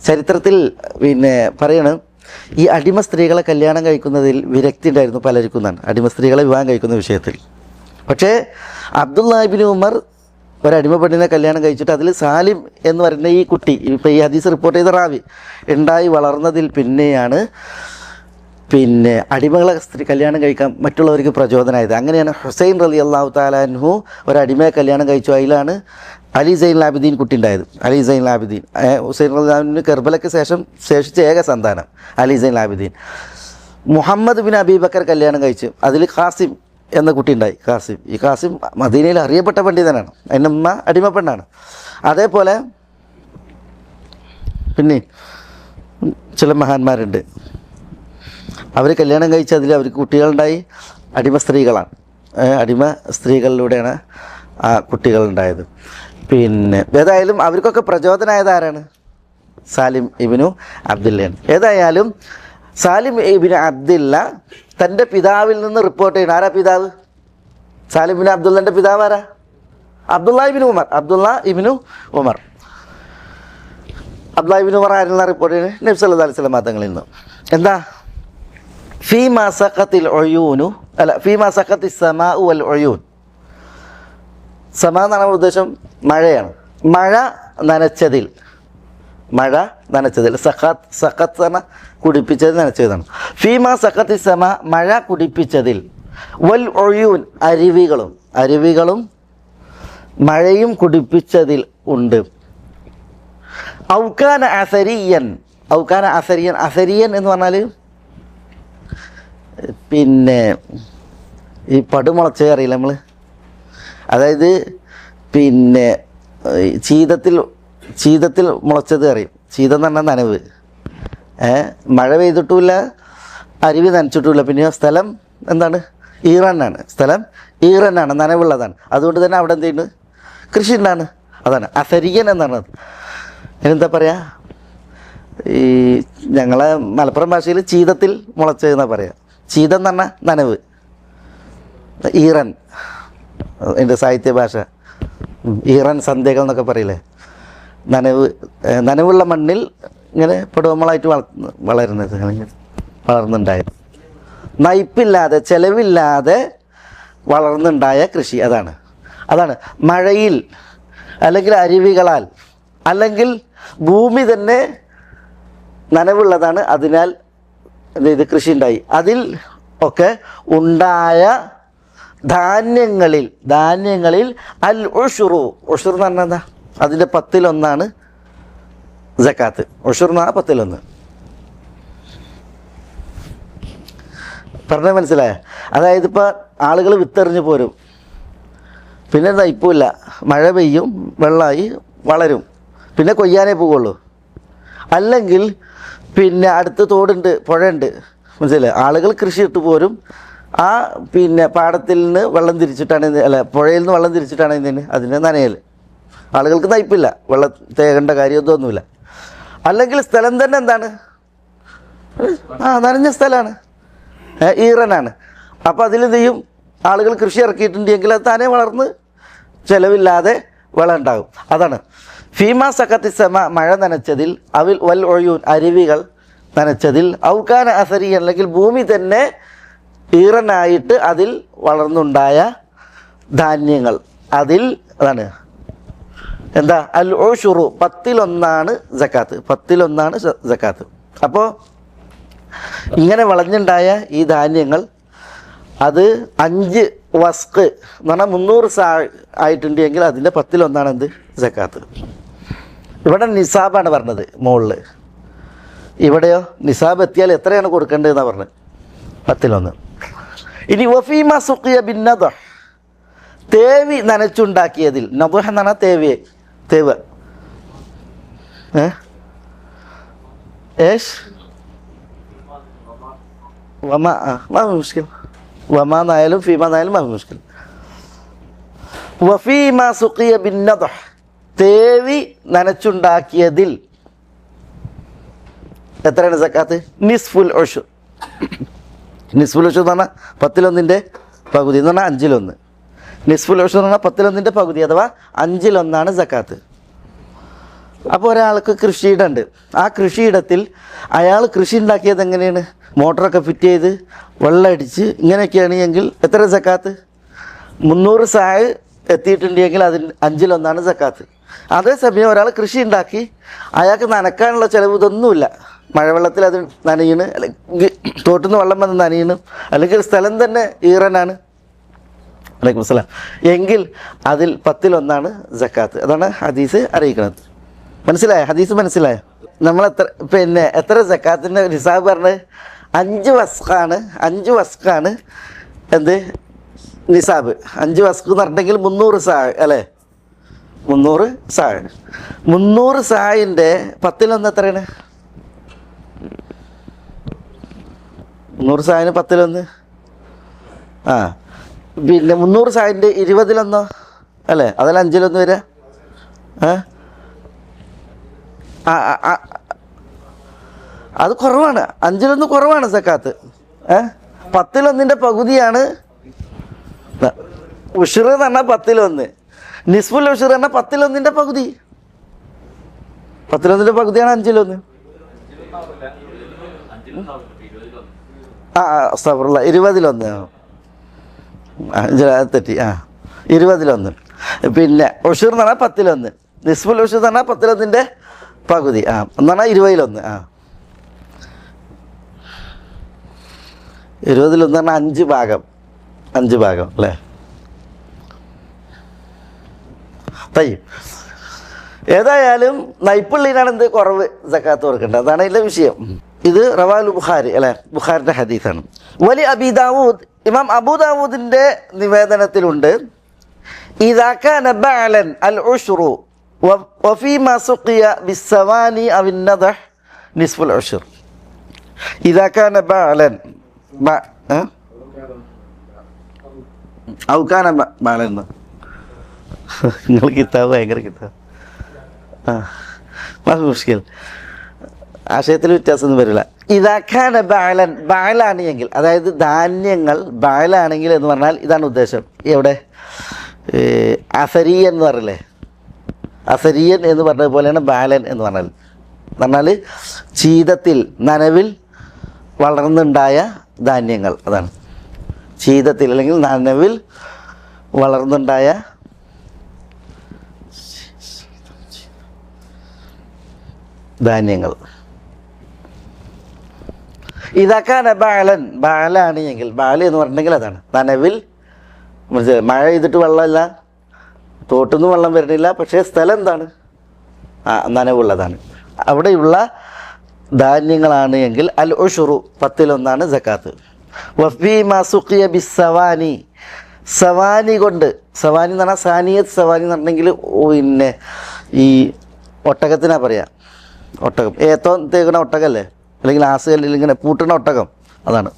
[SPEAKER 1] ചരിത്രത്തിൽ പിന്നെ പറയണം, ഈ അടിമ സ്ത്രീകളെ കല്യാണം കഴിക്കുന്നതിൽ വിരക്തി ഉണ്ടായിരുന്നു പലർക്കും എന്നാണ്, അടിമ സ്ത്രീകളെ വിവാഹം കഴിക്കുന്ന വിഷയത്തിൽ. പക്ഷേ അബ്ദുല്ലാഹ് ഇബ്നു ഉമർ ഒരടിമ പെണ്ണിനെ കല്യാണം കഴിച്ചിട്ട് അതിൽ സാലിം എന്ന് പറയുന്ന ഈ കുട്ടി, ഇപ്പോൾ ഈ ഹദീസ് റിപ്പോർട്ട് ചെയ്ത റാവി ഉണ്ടായി വളർന്നതിൽ പിന്നെയാണ് പിന്നെ അടിമകളെ കല്യാണം കഴിക്കാൻ മറ്റുള്ളവർക്ക് പ്രചോദനമായത്. അങ്ങനെയാണ് ഹുസൈൻ റളിയല്ലാഹു തആല അൻഹു ഒരടിമയെ കല്യാണം കഴിച്ചു. അതിലാണ് അലി സൈനുൽ ആബിദീൻ കുട്ടി ഉണ്ടായത്. അലി സൈനുൽ ആബിദീൻ ഹുസൈൻ റളിയല്ലാഹു കർബലയ്ക്ക് ശേഷം ശേഷിച്ച ഏക സന്താനം അലി സൈനുൽ ആബിദീൻ. മുഹമ്മദ് ബിൻ അബീബക്കർ കല്യാണം കഴിച്ചു. അതിൽ ഖാസിം എന്ന കുട്ടി ഉണ്ടായി. ഈ ഖാസിം മദീനയിൽ അറിയപ്പെട്ട പണ്ഡിതനാണ്, അതിൻ്റെ ഉമ്മ അടിമ പെണ്ണാണ്. അതേപോലെ പിന്നെ ചില മഹാന്മാരുണ്ട്, അവർ കല്യാണം കഴിച്ച് അതിൽ അവർക്ക് കുട്ടികളുണ്ടായി. അടിമ സ്ത്രീകളിലൂടെയാണ് ആ കുട്ടികളുണ്ടായത്. പിന്നെ ഏതായാലും അവർക്കൊക്കെ പ്രചോദനമായത് ആരാണ്? സാലിം ഇബ്നു അബ്ദുല്ലയാണ്. ഏതായാലും സാലിം ഇബ്നു അബ്ദില്ല തൻ്റെ പിതാവിൽ നിന്ന് റിപ്പോർട്ട് ചെയ്യുന്നു. ആരാ പിതാവ്? സാലിം ഇബ്നു അബ്ദുള്ളൻ്റെ പിതാവ് ആരാ? അബ്ദുള്ള ഇബ്നു ഉമർ. അബ്ദുള്ള ഇബ്നു ഉമർ ആരെല്ലാം റിപ്പോർട്ട് ചെയ്യുന്നത്? നബി സല്ലല്ലാഹു അലൈഹി വസല്ലം തങ്ങളിൽ നിന്ന്. എന്താ? ഫീമാ സഖത്തിൽ ഉയൂനു അല്ല ഫീമാ സഖത്തി സമാഉ വൽ ഉയൂൻ. സമാ എന്നാണ് ഉദ്ദേശം മഴയാണ്. മഴ നനച്ചതിൽ സഖത്ത് എന്ന കുടിപ്പിച്ചത് നനച്ചതാണ്. ഫീമാ സഖത്തി സമ മഴ കുടിപ്പിച്ചതിൽ വൽ ഉയൂൻ അരുവികളും മഴയും കുടിപ്പിച്ചതിൽ ഉണ്ട്. ഔകാന അസരിയൻ അസരിയൻ എന്ന് പറഞ്ഞാൽ പിന്നെ ഈ പടുമുളച്ച അറിയില്ല നമ്മൾ, അതായത് പിന്നെ ചീതത്തിൽ മുളച്ചത് അറിയും. ചീതം എന്ന് പറഞ്ഞാൽ നനവ്. മഴ പെയ്തിട്ടുമില്ല, അരുവി നനച്ചിട്ടുമില്ല. പിന്നെ സ്ഥലം എന്താണ്? ഈറനാണ്, നനവുള്ളതാണ്. അതുകൊണ്ട് തന്നെ അവിടെ എന്ത് ചെയ്യുന്നത്? കൃഷി ഉണ്ടാണ്. അതാണ് അസരിയൻ എന്നാണ്. എന്താ പറയുക? ഈ ഞങ്ങളെ മലപ്പുറം ഭാഷയിൽ ചീതത്തിൽ മുളച്ചതെന്നാണ് പറയുക. ചീതം എന്ന് പറഞ്ഞാൽ നനവ്, ഈറൻ എൻ്റെ സാഹിത്യ ഭാഷ. ഈറൻ സന്ധ്യകൾ എന്നൊക്കെ പറയില്ലേ? നനവുള്ള മണ്ണിൽ ഇങ്ങനെ പടുവമ്മളായിട്ട് വളർന്നുണ്ടായത്, നയിപ്പില്ലാതെ ചെലവില്ലാതെ വളർന്നുണ്ടായ കൃഷി. അതാണ് മഴയിൽ അല്ലെങ്കിൽ അരുവികളാൽ അല്ലെങ്കിൽ ഭൂമി തന്നെ നനവുള്ളതാണ്. അതിനാൽ ഇത് കൃഷി ഉണ്ടായി. അതിൽ ഒക്കെ ഉണ്ടായ ധാന്യങ്ങളിൽ അൽ ഉഷുറു എന്ന് പറഞ്ഞാൽ എന്താ? അതിൻ്റെ 10% സക്കാത്ത്. ഉഷുർ എന്നാ 10%. പറഞ്ഞാൽ മനസ്സിലായ? അതായത് ഇപ്പോൾ ആളുകൾ വിത്തെറിഞ്ഞ് പോരും, പിന്നെ നയിപ്പില്ല, മഴ പെയ്യും, വെള്ളമായി വളരും, പിന്നെ കൊയ്യാനേ പോവുള്ളൂ. അല്ലെങ്കിൽ പിന്നെ അടുത്ത് തോടുണ്ട്, പുഴയുണ്ട്, മനസ്സിലായി? ആളുകൾ കൃഷി ഇട്ട് പോരും. ആ പിന്നെ പാടത്തിൽ നിന്ന് വെള്ളം തിരിച്ചിട്ടാണ്, പുഴയിൽ നിന്ന് വെള്ളം തിരിച്ചിട്ടാണ് അതിന് നനയൽ. ആളുകൾക്ക് നയിപ്പില്ല, വെള്ളം തേകേണ്ട കാര്യമൊന്നുമില്ല. അല്ലെങ്കിൽ സ്ഥലം തന്നെ എന്താണ്? നനഞ്ഞ സ്ഥലമാണ്, ഈറനാണ്. അപ്പോൾ അതിലെന്ത് ചെയ്യും? ആളുകൾ കൃഷി ഇറക്കിയിട്ടുണ്ടെങ്കിൽ അത് താനേ വളർന്ന് ചിലവില്ലാതെ വെള്ളം ഉണ്ടാകും. അതാണ് ഫീമാ സഖത്തി സമ മഴ നനച്ചതിൽ അവിൽ വൽ ഒയൂൻ അരുവികൾ നനച്ചതിൽ ഔകാന അസരി അല്ലെങ്കിൽ ഭൂമി തന്നെ ഈറനായിട്ട് അതിൽ വളർന്നുണ്ടായ ധാന്യങ്ങൾ അതിൽ അതാണ് എന്താ? അൽ ഉഷുറു 10% സക്കാത്ത്. 10% സക്കാത്ത്. അപ്പോൾ ഇങ്ങനെ വളഞ്ഞുണ്ടായ ഈ ധാന്യങ്ങൾ അത് 5 വസ്ക് എന്ന് പറഞ്ഞാൽ 300 സാ ആയിട്ടുണ്ടെങ്കിൽ അതിൻ്റെ 10% എന്ത്? സക്കാത്ത്. ഇവിടെ നിസാബാണ് പറഞ്ഞത് മുകളിൽ. ഇവിടെയോ നിസാബ് എത്തിയാൽ എത്രയാണ് കൊടുക്കേണ്ടതെന്നാണ് പറഞ്ഞത്? 10%. ഇനി വഫീമ സുഖിയ ഭിന്നത തേവി നനച്ചുണ്ടാക്കിയതിൽ. നദുഹ എന്നാണ് തേവ്. വമ എന്നായാലും ഫീമ എന്നായാലും മുഷ്കിൽ. വഫീമ സുഖിയ ഭിന്നത തേവി നനച്ചുണ്ടാക്കിയതിൽ എത്രയാണ് സക്കാത്ത്? നിസ്ഫുൽ ഉഷുർ. നിസ്ഫുൽ ഉഷുർ എന്ന് പറഞ്ഞാൽ 10% പകുതി എന്ന് പറഞ്ഞാൽ 1/5. നിസ്ഫുൽ ഉഷുർ എന്ന് പറഞ്ഞാൽ 10% പകുതി അഥവാ 1/5 സക്കാത്ത്. അപ്പോൾ ഒരാൾക്ക് കൃഷിയിടമുണ്ട്. ആ കൃഷിയിടത്തിൽ അയാൾ കൃഷി ഉണ്ടാക്കിയത് എങ്ങനെയാണ്? മോട്ടറൊക്കെ ഫിറ്റ് ചെയ്ത് വെള്ളം അടിച്ച് ഇങ്ങനെയൊക്കെയാണ് എങ്കിൽ എത്ര സക്കാത്ത്? 300 സായ് എത്തിയിട്ടുണ്ടെങ്കിൽ അതിന് 1/5 സക്കാത്ത്. അതേസമയം ഒരാൾ കൃഷി ഉണ്ടാക്കി അയാൾക്ക് നനക്കാനുള്ള ചിലവ് ഇതൊന്നുമില്ല. മഴവെള്ളത്തിൽ അത് നനയണ്, അല്ലെങ്കിൽ തോട്ടിൽ നിന്ന് വെള്ളം വന്ന് നനയണ്, അല്ലെങ്കിൽ സ്ഥലം തന്നെ ഈറനാണ്, വലൈക്കും അസ്സലാം, എങ്കിൽ അതിൽ 10% സക്കാത്ത്. അതാണ് ഹദീസ് അറിയിക്കുന്നത്. മനസ്സിലായോ? ഹദീസ് മനസ്സിലായോ? നമ്മൾ എത്ര സക്കാത്തിൻ്റെ നിസാബ് പറഞ്ഞത്? 5 വസ്കാണ്. 5 വസ്കാണ് എന്ത്? നിസാബ്. 5 വസ്ക് എന്ന് പറഞ്ഞിട്ടുണ്ടെങ്കിൽ 300 സാ അല്ലേ? 300 സാ. 300 സായിൻ്റെ 10% എത്രയാണ്? 300 സായിന് 10% പിന്നെ 300 സായിൻ്റെ 20 അല്ലേ? അതിൽ 5 വരിക. അത് കുറവാണ്, 5-1 കുറവാണ് സക്കാത്ത്. 10-1 പകുതിയാണ് ഉഷുർ എന്ന് പറഞ്ഞാൽ 10-1. നിസ്ഫുൽ ഉഷുർ പറഞ്ഞാൽ 10-1 പകുതി. 10-1 പകുതിയാണ് 5-1. അസ്തഗ്ഫിറുള്ള 20-1 തെറ്റി. 20-1. പിന്നെ ഉഷുർ എന്ന് പറഞ്ഞാൽ 10-1. നിസ്ഫുൽ ഉഷുർ എന്ന് പറഞ്ഞാൽ 10-1 പകുതി. എന്ന് പറഞ്ഞാൽ 20-1. 20-1 പറഞ്ഞാൽ 5 ഭാഗം അല്ലേ? ഏതായാലും നൈപ്പുള്ളിനാണ് എന്ത് കുറവ് സക്കാത്ത് കൊടുക്കേണ്ടത്. അതാണ് ഇതിൻ്റെ വിഷയം. ഇത് റവാൽ ബുഖാരി അല്ലേ, ബുഖാരിൻ്റെ ഹദീസാണ്. വലി അബി ദാവൂദ്, ഇമാം അബൂ ദാവൂദിൻ്റെ നിവേദനത്തിലുണ്ട്, ഇദാ കാന ബഅലൻ അൽ ഉശ്റു വഫീമാ സുഖിയ ബിസ്സവാനി അവി നദഹ് നിസ്ഫുൽ ഉശ്ർ. ഇദാ കാന ബഅലൻ ഔകാന ബഅലൻ. നിങ്ങൾ കിതാബ് ഭയങ്കര കിതാബ് മുഷ്കിൽ, ആശയത്തിൽ വ്യത്യാസമൊന്നും വരില്ല. ഇതാക്കാന ബാലൻ, ബാലാണ് എങ്കിൽ, അതായത് ധാന്യങ്ങൾ ബാലാണെങ്കിൽ എന്ന് പറഞ്ഞാൽ ഇതാണ് ഉദ്ദേശം. എവിടെ അസരിയൻ എന്ന് പറയില്ലേ, അസരിയൻ എന്ന് പറഞ്ഞത് പോലെയാണ് ബാലൻ എന്ന് പറഞ്ഞാൽ ചീതത്തിൽ നനവിൽ വളർന്നുണ്ടായ ധാന്യങ്ങൾ. അതാണ് ചീതത്തിൽ അല്ലെങ്കിൽ നനവിൽ വളർന്നുണ്ടായ ധാന്യങ്ങൾ. ഇതാക്കാൻ ബാലൻ, ബാലാണ് എങ്കിൽ, ബാല് എന്ന് പറഞ്ഞിട്ടുണ്ടെങ്കിൽ അതാണ് നനവിൽ. മനസ്സിലായി, മഴ ചെയ്തിട്ട് വെള്ളമില്ല, തോട്ടിൽ വെള്ളം വരുന്നില്ല, പക്ഷേ സ്ഥലം എന്താണ്, നനവുള്ളതാണ്. അവിടെയുള്ള ധാന്യങ്ങളാണ് എങ്കിൽ അൽ ഉഷുറു 10-1 സക്കാത്ത്. വഫീമാ സുഖിയ ബിസ്സവാനി, സവാനി കൊണ്ട്, സവാനി എന്ന് പറഞ്ഞാൽ സാനിയത്ത്, സവാനി എന്ന് പറഞ്ഞിട്ടുണ്ടെങ്കിൽ പിന്നെ ഈ ഒട്ടകത്തിനാ പറയാ, ഒട്ടകം ഏത്തം തേക്കണ ഒട്ടകല്ലേ, അല്ലെങ്കിൽ ആസുകല്ലിൽ ഇങ്ങനെ പൂട്ടണ ഒട്ടകം, അതാണ്.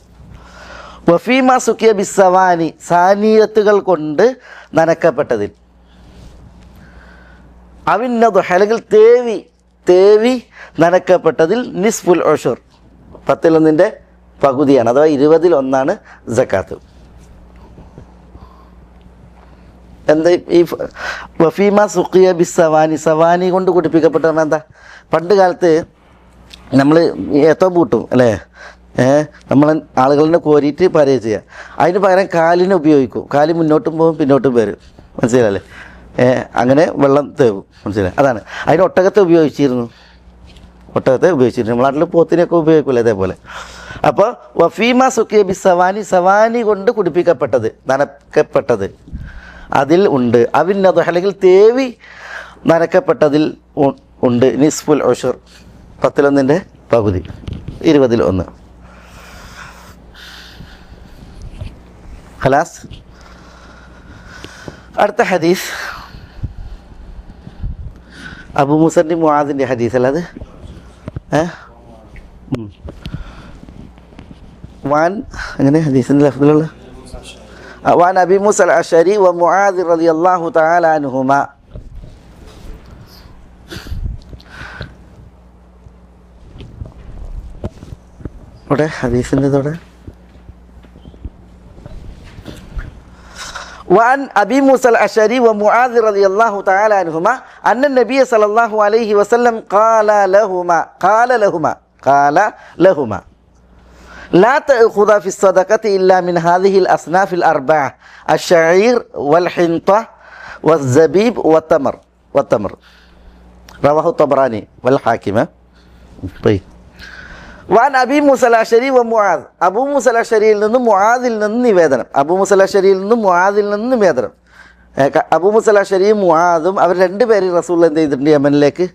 [SPEAKER 1] വഫീമാ സുഖിയ ബിസ്സവാനി, സാനിയത്തുകൾ കൊണ്ട് നനക്കപ്പെട്ടതിൽ. അവിന്നദ് അല്ലെങ്കിൽ തേവി നനക്കപ്പെട്ടതിൽ നിസ്ഫുൽ ഉഷുർ 10-1 പകുതിയാണ്, അഥവാ 20-1 സക്കാത്ത്. എന്താ ഈ വഫീമ സുഖിയ ബിസ്സവാനി, സവാനി കൊണ്ട് കുടിപ്പിക്കപ്പെട്ടതാണ്. എന്താ, പണ്ട് കാലത്ത് നമ്മൾ ഏത്തം പൂട്ടും അല്ലേ, നമ്മൾ ആളുകളിനെ കോരിയിട്ട് പരയ ചെയ്യുക, അതിന് പകരം കാലിനെ ഉപയോഗിക്കും. കാല് മുന്നോട്ടും പോകും പിന്നോട്ടും വരും, മനസ്സിലല്ലേ? അങ്ങനെ വെള്ളം തേവും, മനസ്സിലായി? അതാണ്. അതിന് ഒട്ടകത്തെ ഉപയോഗിച്ചിരുന്നു, നമ്മുടെ നാട്ടിൽ പോത്തിനെയൊക്കെ ഉപയോഗിക്കില്ല അതേപോലെ. അപ്പോൾ വഫീമ സുഖിയ ബിസ്സവാനി, സവാനി കൊണ്ട് കുടിപ്പിക്കപ്പെട്ടത്, നനക്കപ്പെട്ടത് അതിൽ ഉണ്ട്. അവിന്നദ് അല്ലെങ്കിൽ തേവി നനക്കപ്പെട്ടതിൽ ഉണ്ട് നിസ്ഫുൽ ഉഷുർ 10-1 പകുതി, 20-1. ഖലാസ്. അടുത്ത ഹദീസ് അബൂ മൂസൻ്റെ മുആദിൻ്റെ ഹദീസ് അല്ല അത്? വാൻ അങ്ങനെ ഹദീസിൻ്റെ ലഫ്ദിലുള്ള وعن أبي موسى الأشعري ومعاذ رضي الله تعالى عنهما ഇവിടെ ഹദീസിൻ്റെ തോടെ وعن أبي موسى الأشعري ومعاذ رضي الله تعالى عنهما أن النبي صلى الله عليه وسلم قال لهما لا تأخذ في الصدقة إلا من هذه الأصناف الأربعة الشعير والحنطة والزبيب والتمر رواه الطبراني والحاكم. طيب. وعن أبي موسى الأشعري ومعاذ, അബൂ മൂസ അശ്ശരിയിൽ നിന്നും മുആദിൽ നിന്നും നിവേദനം. അബൂ മൂസ അശ്ശരിയിൽ നിന്നും മുആദിൽ നിന്നും നിവേദനം. അബൂ മൂസ അശ്ശരിയും മുആദും അവർ രണ്ടുപേരും റസൂൽ എന്ത് ചെയ്തിട്ടുണ്ട്, യമനിലേക്ക്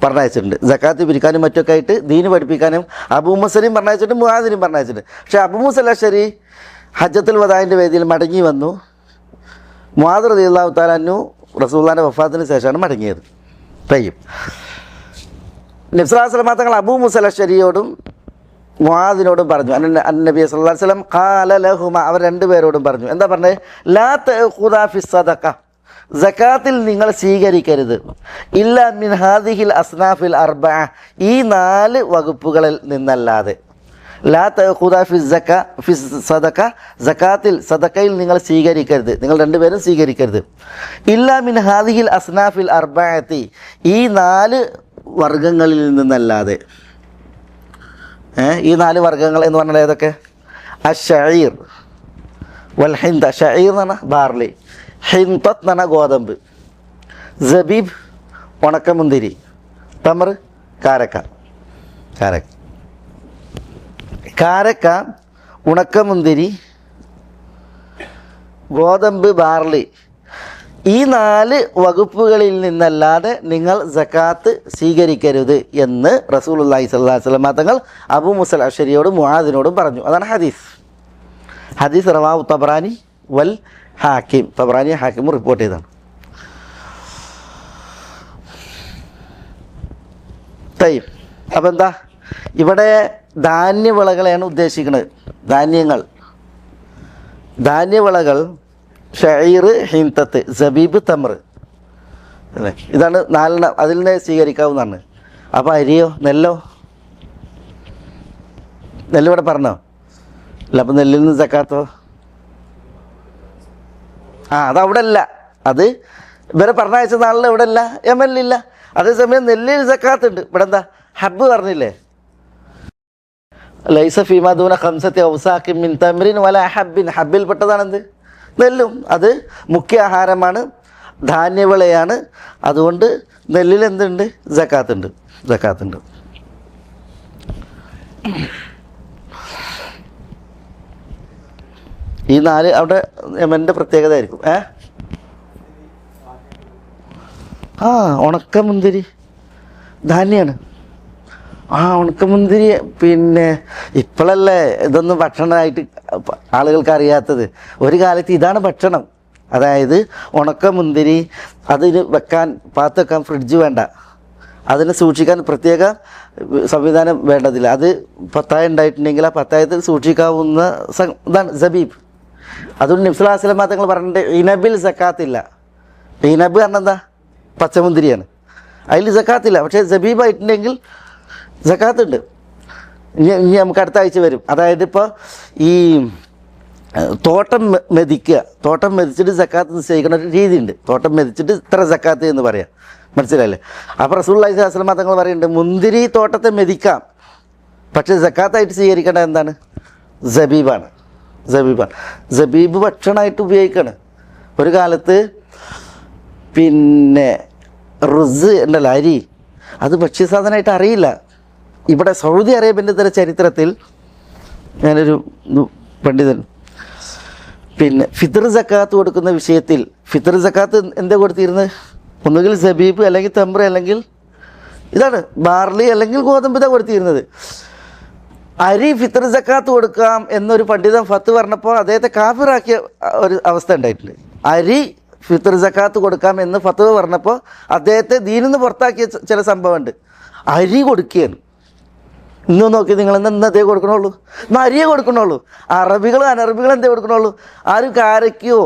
[SPEAKER 1] പറഞ്ഞയച്ചിട്ടുണ്ട്. സക്കാത്ത് പിരിക്കാനും മറ്റൊക്കെ ആയിട്ട് ദീന് പഠിപ്പിക്കാനും അബൂ മൂസയും പറഞ്ഞയച്ചിട്ടുണ്ട്, മുആദിനും പറഞ്ഞയച്ചിട്ടുണ്ട്. പക്ഷേ അബൂ മൂസ അശ്ശരി ഹജ്ജത്തുൽ വദാഇൻ്റെ വേദിയിൽ മടങ്ങി വന്നു. മുആദ് റളിയല്ലാഹു തആല അൻഹു റസൂലുള്ളാഹിൻ്റെ വഫാത്തിന് ശേഷമാണ് മടങ്ങിയത്. തയ്യിബ്. നബി സല്ലല്ലാഹു അലൈഹി വസല്ലം തങ്ങൾ അബൂ മൂസ അശ്ശരിയോടും മുആദിനോടും പറഞ്ഞു, നബി സല്ലല്ലാഹു അലൈഹി വസല്ലം ഖാല ലഹുമ, അവർ രണ്ടുപേരോടും പറഞ്ഞു. എന്താ പറഞ്ഞത്? ലാ തഅഖുദ ഫി സദഖ, സക്കാത്തിൽ നിങ്ങൾ സ്വീകരിക്കരുത് ഇല്ലാ മിൻ ഹാദിഹിൽ അസ്നാഫിൽ അർബഅ, ഈ 4 വകുപ്പുകളിൽ നിന്നല്ലാതെ. ലാ തഖുദ ഫി സദഖ, സക്കാത്തിൽ സദഖയിൽ നിങ്ങൾ സ്വീകരിക്കരുത്, നിങ്ങൾ രണ്ടുപേരും സ്വീകരിക്കരുത്. ഇല്ലാ മിൻ ഹാദിഹിൽ അസ്നാഫിൽ അർബഅത്തി, ഈ 4 വർഗങ്ങളിൽ നിന്നല്ലാതെ. ഈ 4 വർഗങ്ങൾ എന്ന് പറഞ്ഞാൽ ഏതൊക്കെ? അശ്ശഈർ വൽ ഹിന്ത, ഷഈർ എന്ന് പറഞ്ഞാൽ ബാർലി, ഹിന്തത്ത് എന്ന് പറഞ്ഞാൽ ഗോതമ്പ്, സബീബ് ഉണക്കമുന്തിരി, തമർ കാരക്ക. കാരക്ക, ഉണക്കമുന്തിരി, ഗോതമ്പ്, ബാർലി, ഈ 4 വകുപ്പുകളിൽ നിന്നല്ലാതെ നിങ്ങൾ സക്കാത്ത് സ്വീകരിക്കരുത് എന്ന് റസൂലുള്ളാഹി സ്വല്ലല്ലാഹു അലൈഹി വസല്ലം തങ്ങൾ അബൂ മൂസൽ അശ്അരിയോടും മുആദിനോടും പറഞ്ഞു. അതാണ് ഹദീസ്. ഹദീസ് റവാഹു തബ്രാനി വൽ ഹാക്കിം, തബ്രാനി ഹാക്കിമും റിപ്പോർട്ട് ചെയ്തതാണ്. തയ്യിബ്. അപ്പം എന്താ ഇവിടെ ധാന്യവിളകളെയാണ് ഉദ്ദേശിക്കുന്നത്. ധാന്യവിളകൾ ഷഈർ, ഹിന്തത്ത്, സബീബ്, തമർ അല്ലേ, ഇതാണ് 4 അതിൽ നിന്ന് സ്വീകരിക്കാവുന്നതാണ്. അപ്പോൾ അരിയോ നെല്ലോ? നെല്ലിവിടെ പറഞ്ഞോ? അല്ല, അപ്പം നെല്ലിൽ നിന്ന് സക്കാത്തോ? അതവിടെ അല്ല, അത് ഇവരെ പറഞ്ഞയച്ച നാളിൽ ഇവിടെ അല്ല, യമനിലില്ല. അതേസമയം നെല്ലിൽ സക്കാത്തുണ്ട്. ഇവിടെ എന്താ ഹബ്ബ് പറഞ്ഞില്ലേ? ലൈസ ഫീമാ ദൂന ഖംസത്തി ഔസാഖിൻ മിൻ തംറിൻ വലാ ഹബ്ബിൻ, ഹബ്ബിൽ പെട്ടതാണെന്ത്? നെല്ലും. അത് മുഖ്യ ആഹാരമാണ്, ധാന്യവിളയാണ്. അതുകൊണ്ട് നെല്ലിൽ എന്തുണ്ട്? സക്കാത്തുണ്ട്. ഈ 4 അവിടെ യമൻ്റെ പ്രത്യേകത ആയിരിക്കും. ഉണക്കമുന്തിരി ധാന്യമാണ്. ഉണക്കമുന്തിരി പിന്നെ ഇപ്പോഴല്ലേ ഇതൊന്നും ഭക്ഷണമായിട്ട് ആളുകൾക്ക് അറിയാത്തത്. ഒരു കാലത്ത് ഇതാണ് ഭക്ഷണം. അതായത് ഉണക്കമുന്തിരി അതിന് പാത്ത് വെക്കാൻ ഫ്രിഡ്ജ് വേണ്ട, അതിനെ സൂക്ഷിക്കാൻ പ്രത്യേക സംവിധാനം വേണ്ടതില്ല. അത് പത്തായം ഉണ്ടായിട്ടുണ്ടെങ്കിൽ ആ പത്തായത്തിൽ സൂക്ഷിക്കാവുന്ന ഇതാണ് സബീബ്. അതുകൊണ്ട് നബി സല്ലല്ലാഹു അലൈഹി വസല്ലം തങ്ങൾ പറഞ്ഞിട്ട് ഇനബിൽ സക്കാത്തില്ല. ഇനബ് പറഞ്ഞാൽ എന്താ? പച്ചമുന്തിരിയാണ്, അതിൽ സക്കാത്തില്ല. പക്ഷേ സബീബായിട്ടുണ്ടെങ്കിൽ സക്കാത്തുണ്ട്. ഇനി നമുക്ക് അടുത്ത ആഴ്ച വരും. അതായത് ഇപ്പോൾ ഈ തോട്ടം മെതിച്ചിട്ട് സക്കാത്ത് നിശ്ചയിക്കുന്ന ഒരു രീതിയുണ്ട്. തോട്ടം മെതിച്ചിട്ട് ഇത്ര സക്കാത്ത് എന്ന് പറയാം, മനസ്സിലായില്ലേ? അപ്പോൾ റസൂലുള്ളാഹി സ്വല്ലല്ലാഹു അലൈഹി വസല്ലം തങ്ങൾ പറയുന്നുണ്ട്, മുന്തിരി തോട്ടത്തെ മെതിക്കാം, പക്ഷേ സക്കാത്തായിട്ട് സ്വീകരിക്കേണ്ടത് എന്താണ്? സബീബാണ്. സബീബ് ഭക്ഷണമായിട്ട് ഉപയോഗിക്കുകയാണ്. ഒരു കാലത്ത് പിന്നെ റുസ് ഉണ്ടല്ലോ, അരി, അത് ഭക്ഷ്യസാധനമായിട്ട് അറിയില്ല. ഇവിടെ സൗദി അറേബ്യൻ്റെ തന്നെ ചരിത്രത്തിൽ ഞാനൊരു പണ്ഡിതൻ പിന്നെ ഫിത്ർ സക്കാത്ത് കൊടുക്കുന്ന വിഷയത്തിൽ, ഫിത്ർ സക്കാത്ത് എന്താ കൊടുത്തിരുന്നത്? ഒന്നുകിൽ സബീബ് അല്ലെങ്കിൽ തംറ് അല്ലെങ്കിൽ ഇതാണ് ബാർലി അല്ലെങ്കിൽ ഗോതമ്പ് ഇതാണ് കൊടുത്തിരുന്നത്. അരി ഫിത്ർ സക്കാത്ത് കൊടുക്കാം എന്നൊരു പണ്ഡിതൻ ഫത്ത് പറഞ്ഞപ്പോൾ അദ്ദേഹത്തെ കാഫിറാക്കിയ ഒരു അവസ്ഥ ഉണ്ടായിട്ടുണ്ട്. അരി ഫിത്ർ സക്കാത്ത് കൊടുക്കാം എന്ന് ഫത്ത് പറഞ്ഞപ്പോൾ അദ്ദേഹത്തെ ദീനിൽ നിന്ന് പുറത്താക്കിയ ചില സംഭവമുണ്ട്. അരി കൊടുക്കുകയാണ്. ഇന്ന് നോക്കി നിങ്ങൾ എന്നതേ കൊടുക്കണുള്ളൂ, എന്നാൽ അരിയേ കൊടുക്കണുള്ളൂ. അറബികൾ അനറബികൾ എന്തേ കൊടുക്കണുള്ളൂ? ആരും കാരക്കയോ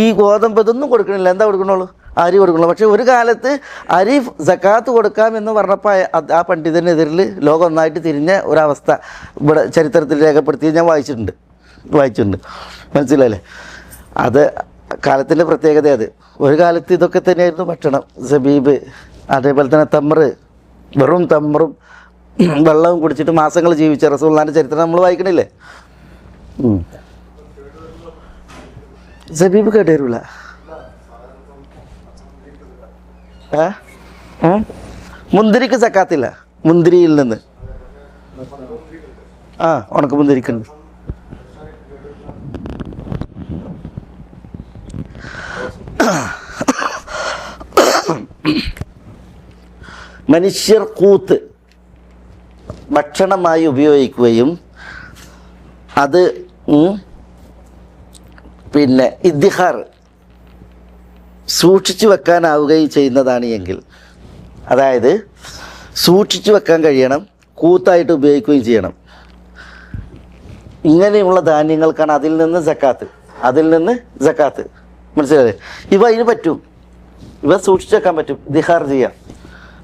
[SPEAKER 1] ഈ ഗോതമ്പ് ഇതൊന്നും കൊടുക്കണില്ല. എന്താ കൊടുക്കണുള്ളൂ? അരി കൊടുക്കണുള്ളൂ. പക്ഷേ ഒരു കാലത്ത് അരി സക്കാത്ത് കൊടുക്കാം എന്ന് പറഞ്ഞപ്പോൾ ആ പണ്ഡിതനെതിരിൽ ലോകം ഒന്നായിട്ട് തിരിഞ്ഞ ഒരവസ്ഥ ഇവിടെ ചരിത്രത്തിൽ രേഖപ്പെടുത്തി ഞാൻ വായിച്ചിട്ടുണ്ട്. മനസ്സിലായില്ലേ? അത് കാലത്തിൻ്റെ പ്രത്യേകത. അത് ഒരു കാലത്ത് ഇതൊക്കെ തന്നെയായിരുന്നു ഭക്ഷണം. സബീബ്, അതേപോലെ തന്നെ തമറ്, വെറും തമറും വെള്ളവും കുടിച്ചിട്ട് മാസങ്ങൾ ജീവിച്ച റസൂലുള്ളാഹിന്റെ ചരിത്രം നമ്മൾ വായിക്കണില്ലേ? സബീബ് കേട്ടേരൂല. മുന്തിരിക്ക് സക്കാത്തില്ല. മുന്തിരിയിൽ നിന്ന് ഉണക്കമുന്തിരിക്കുണ്ട്. മനുഷ്യർ കൂത്ത് ഭക്ഷണമായി ഉപയോഗിക്കുകയും അത് പിന്നെ ഇദ്ദിഹാർ സൂക്ഷിച്ചു വെക്കാനാവുകയും ചെയ്യുന്നതാണ് എങ്കിൽ, അതായത് സൂക്ഷിച്ചു വെക്കാൻ കഴിയണം, കൂത്തായിട്ട് ഉപയോഗിക്കുകയും ചെയ്യണം. ഇങ്ങനെയുള്ള ധാന്യങ്ങൾക്കാണ് അതിൽ നിന്ന് സക്കാത്ത്. മനസ്സിലായില്ലേ? ഇവ അതിന് പറ്റും. ഇവ സൂക്ഷിച്ചേക്കാൻ പറ്റും, ദിഹാർ ചെയ്യാം.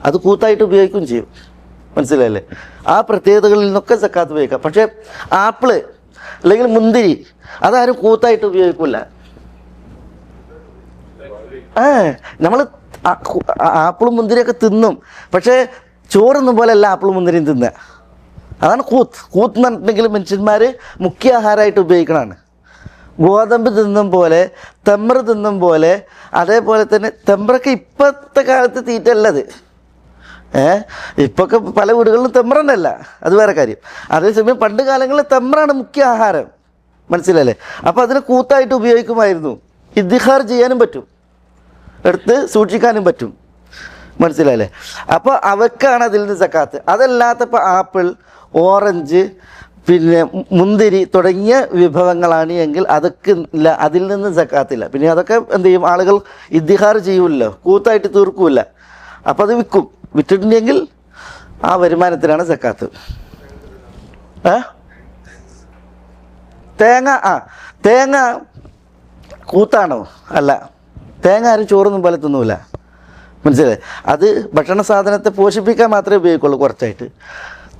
[SPEAKER 1] അത് കൂത്തായിട്ട് ഉപയോഗിക്കുകയും ചെയ്യും. മനസ്സിലായല്ലേ? ആ പ്രത്യേകതകളിൽ നിന്നൊക്കെ സക്കാത്ത് ഉപയോഗിക്കാം. പക്ഷേ ആപ്പിള് അല്ലെങ്കിൽ മുന്തിരി അതാരും കൂത്തായിട്ട് ഉപയോഗിക്കില്ല. നമ്മൾ ആപ്പിളും മുന്തിരിയൊക്കെ തിന്നും, പക്ഷേ ചോറൊന്നും പോലെ അല്ല ആപ്പിളും മുന്തിരിയും തിന്നുക. അതാണ് കൂത്ത്. കൂത്ത് എന്ന് പറഞ്ഞിട്ടുണ്ടെങ്കിൽ മനുഷ്യന്മാർ മുഖ്യ ആഹാരമായിട്ട് ഉപയോഗിക്കണതാണ്. ഗോതമ്പ് തിന്നും പോലെ, തെമ്പ്ര തിന്നും പോലെ, അതേപോലെ തന്നെ തെമ്പ്രൊക്കെ ഇപ്പോഴത്തെ കാലത്ത് തീറ്റല്ലത്. ഇപ്പൊക്കെ പല വീടുകളിലും തെമ്പ്രന്നല്ല, അത് വേറെ കാര്യം. അതേസമയം പണ്ട് കാലങ്ങളിൽ തെമ്പ്രാണ് മുഖ്യ ആഹാരം. മനസ്സിലല്ലേ? അപ്പോൾ അതിനെ കൂത്തായിട്ട് ഉപയോഗിക്കുമായിരുന്നു. ഇദ്ദിഖാർ ചെയ്യാനും പറ്റും, എടുത്ത് സൂക്ഷിക്കാനും പറ്റും. മനസ്സിലായല്ലേ? അപ്പോൾ അവക്കാണ് അതിൽ നിന്ന് സക്കാത്ത്. അതല്ലാത്തപ്പോൾ ആപ്പിൾ, ഓറഞ്ച്, പിന്നെ മുന്തിരി തുടങ്ങിയ വിഭവങ്ങളാണ് എങ്കിൽ അതൊക്കെ ഇല്ല, അതിൽ നിന്ന് സക്കാത്തില്ല. പിന്നെ അതൊക്കെ എന്ത് ചെയ്യും? ആളുകൾ ഇദ്ദിഖാർ ചെയ്യൂല്ലോ, കൂത്തായിട്ട് തീർക്കൂല. അപ്പോൾ അത് വിൽക്കും. വിറ്റിട്ടുണ്ടെങ്കിൽ ആ വരുമാനത്തിനാണ് സക്കാത്ത്. തേങ്ങ കൂത്താണോ? അല്ല. തേങ്ങ ആരും ചോറൊന്നും പോലെ തിന്നൂല. മനസ്സിലായി? അത് ഭക്ഷണ സാധനത്തെ പോഷിപ്പിക്കാൻ മാത്രമേ ഉപയോഗിക്കുള്ളൂ. കുറച്ചായിട്ട്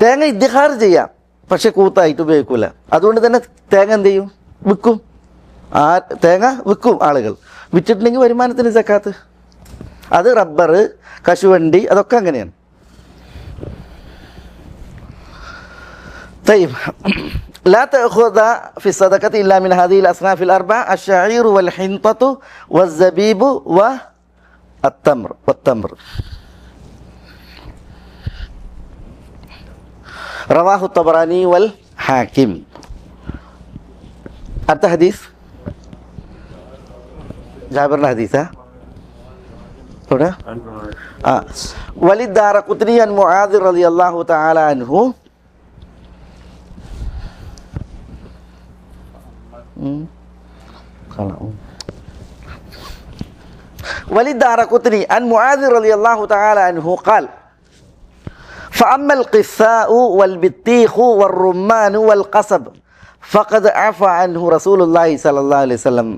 [SPEAKER 1] തേങ്ങ ഇദ്ദിഖാർ ചെയ്യാം, പക്ഷെ കൂത്തായിട്ട് ഉപയോഗിക്കൂല. അതുകൊണ്ട് തന്നെ തേങ്ങ എന്ത് ചെയ്യും? വിൽക്കും. തേങ്ങ വിൽക്കും ആളുകൾ. വിറ്റിട്ടുണ്ടെങ്കിൽ വരുമാനത്തിന് സക്കാത്ത്. അത് റബ്ബർ, കശുവണ്ടി അതൊക്കെ അങ്ങനെയാണ്. طيب لا تأخذ في الصدقة إلا من هذه الأصناف الأربعة: الشعير والحنطة والزبيب والتمر. رواه الطبراني والحاكم. أنت حديث جابر الحديث وللدارقطني عن معاذ رضي الله تعالى عنه وللدارقطني عن معاذ رضي الله تعالى عنه قال: فأما القثاء والبطيخ والرمان والقصب فقد عفى عنه رسول الله صلى الله عليه وسلم.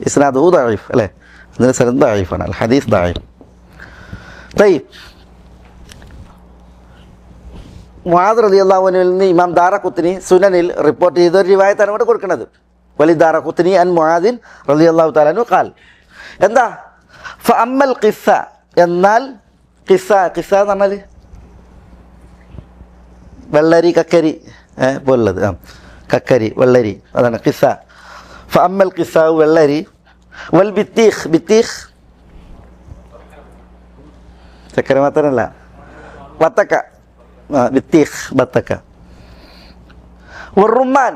[SPEAKER 1] إسناده ضعيف. لا هذا سند ضعيف، الحديث ضعيف. طيب മുആദ് റളിയല്ലാഹു അൻഹുവിൽ നിന്ന് ഇമാം ദാറഖുത്നി സുനനിൽ റിപ്പോർട്ട് ചെയ്ത ഒരു റിവായത്താണ് ഇവിടെ കൊടുക്കുന്നത്. വലി ദാറഖുത്നി അൻ മുആദിൻ റളിയല്ലാഹു തആല അൻഹു ഖാൽ. എന്താ? ഫഅമ്മൽ ഖിസ്സ എന്നാൽ ഖിസ്സ എന്ന് പറഞ്ഞാൽ വെള്ളരി, കക്കരി പോലുള്ളത്. കക്കരി, വെള്ളരി, അതാണ് ഖിസ്സ. ഫഅമ്മൽ ഖിസ്സ വെള്ളരി, വൽ ബിത്തീഖ് ചക്കര മാത്രമല്ല, വത്തക്ക, ബിത്തീഖ് ബത്തക്ക. റുമ്മാൻ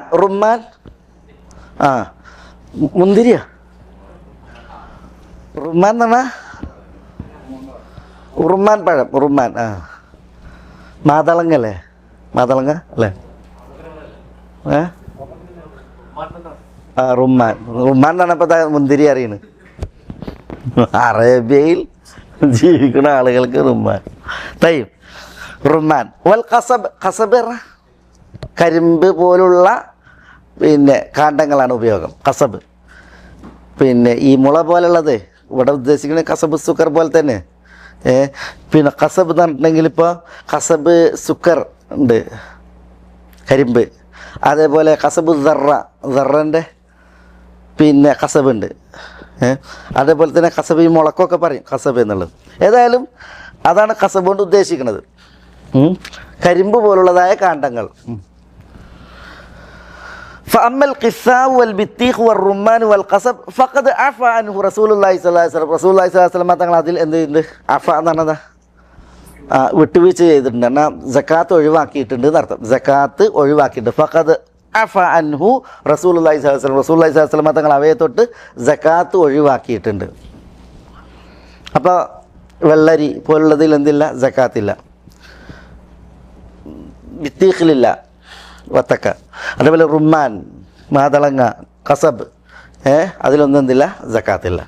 [SPEAKER 1] മുന്തിരിയ. റുമ്മാൻ എന്ന് പറഞ്ഞാൽ ഉറുമ്മാൻ പഴം. ഉറുമ്മാൻ മാതളങ്ങ അല്ലേ? മാതളങ്ങ അല്ലേ? റുമ്മാൻ എന്നാണ് ഇപ്പം മുന്തിരി അറിയണ്. അറേബ്യയിൽ ജീവിക്കുന്ന ആളുകൾക്ക് റുമ്മാൻ. തയ്യും റുമ്മാൻ. വൽ ഖസബ് കരിമ്പ് പോലുള്ള പിന്നെ കാണ്ഡങ്ങളാണ് ഉപയോഗം. ഖസബ് പിന്നെ ഈ മുള പോലുള്ളത് ഇവിടെ ഉദ്ദേശിക്കുന്നത് കസബ് സുക്കർ പോലെ തന്നെ. പിന്നെ ഖസബ് എന്ന് പറഞ്ഞിട്ടുണ്ടെങ്കിൽ ഇപ്പോൾ ഖസബ് സുക്കർ ഉണ്ട്, കരിമ്പ്. അതേപോലെ ഖസബ് ദറൻ്റെ പിന്നെ ഖസബ് ഉണ്ട്. അതേപോലെ തന്നെ ഖസബ് ഈ മുളക്കൊക്കെ പറയും ഖസബ് എന്നുള്ളത്. ഏതായാലും അതാണ് ഖസബ് കൊണ്ട് ഉദ്ദേശിക്കുന്നത്, കരിമ്പ് പോലുള്ളതായ കാണ്ഡങ്ങൾ. فأما القثاء والبطيخ والرمان والقصب فقد عفى عنه رسول الله صلى الله عليه وسلم. റസൂൽ അല്ലാഹി സ്വല്ലല്ലാഹു അലൈഹി വസല്ലം തങ്ങൾ അതിൽ എന്ത് ചെയ്യുന്നുണ്ട്? അഫ എന്ന് പറഞ്ഞതാ വിട്ടുവീഴ്ച ചെയ്തിട്ടുണ്ട്, എന്നാൽ സക്കാത്ത് ഒഴിവാക്കിയിട്ടുണ്ട് എന്നർത്ഥം. സക്കാത്ത് ഒഴിവാക്കിയിട്ടുണ്ട്. ഫഖദ് അഫ അൻഹു റസൂലുള്ളാഹി സ്വല്ലല്ലാഹു അലൈഹി വസല്ലം. റസൂലുള്ളാഹി സ്വല്ലല്ലാഹു അലൈഹി വസല്ലം തങ്ങൾ അവയെ തൊട്ട് സക്കാത്ത് ഒഴിവാക്കിയിട്ടുണ്ട്. അപ്പോൾ വെള്ളരി പോലുള്ളതിൽ എന്തില്ല? സക്കാത്തില്ല. ബിത്തീഖിലില്ല, വത്തക്ക. അതേപോലെ റുമ്മാൻ, മാതളങ്ങ, ഖസബ് അതിലൊന്നും എന്തില്ല? സക്കാത്തില്ല.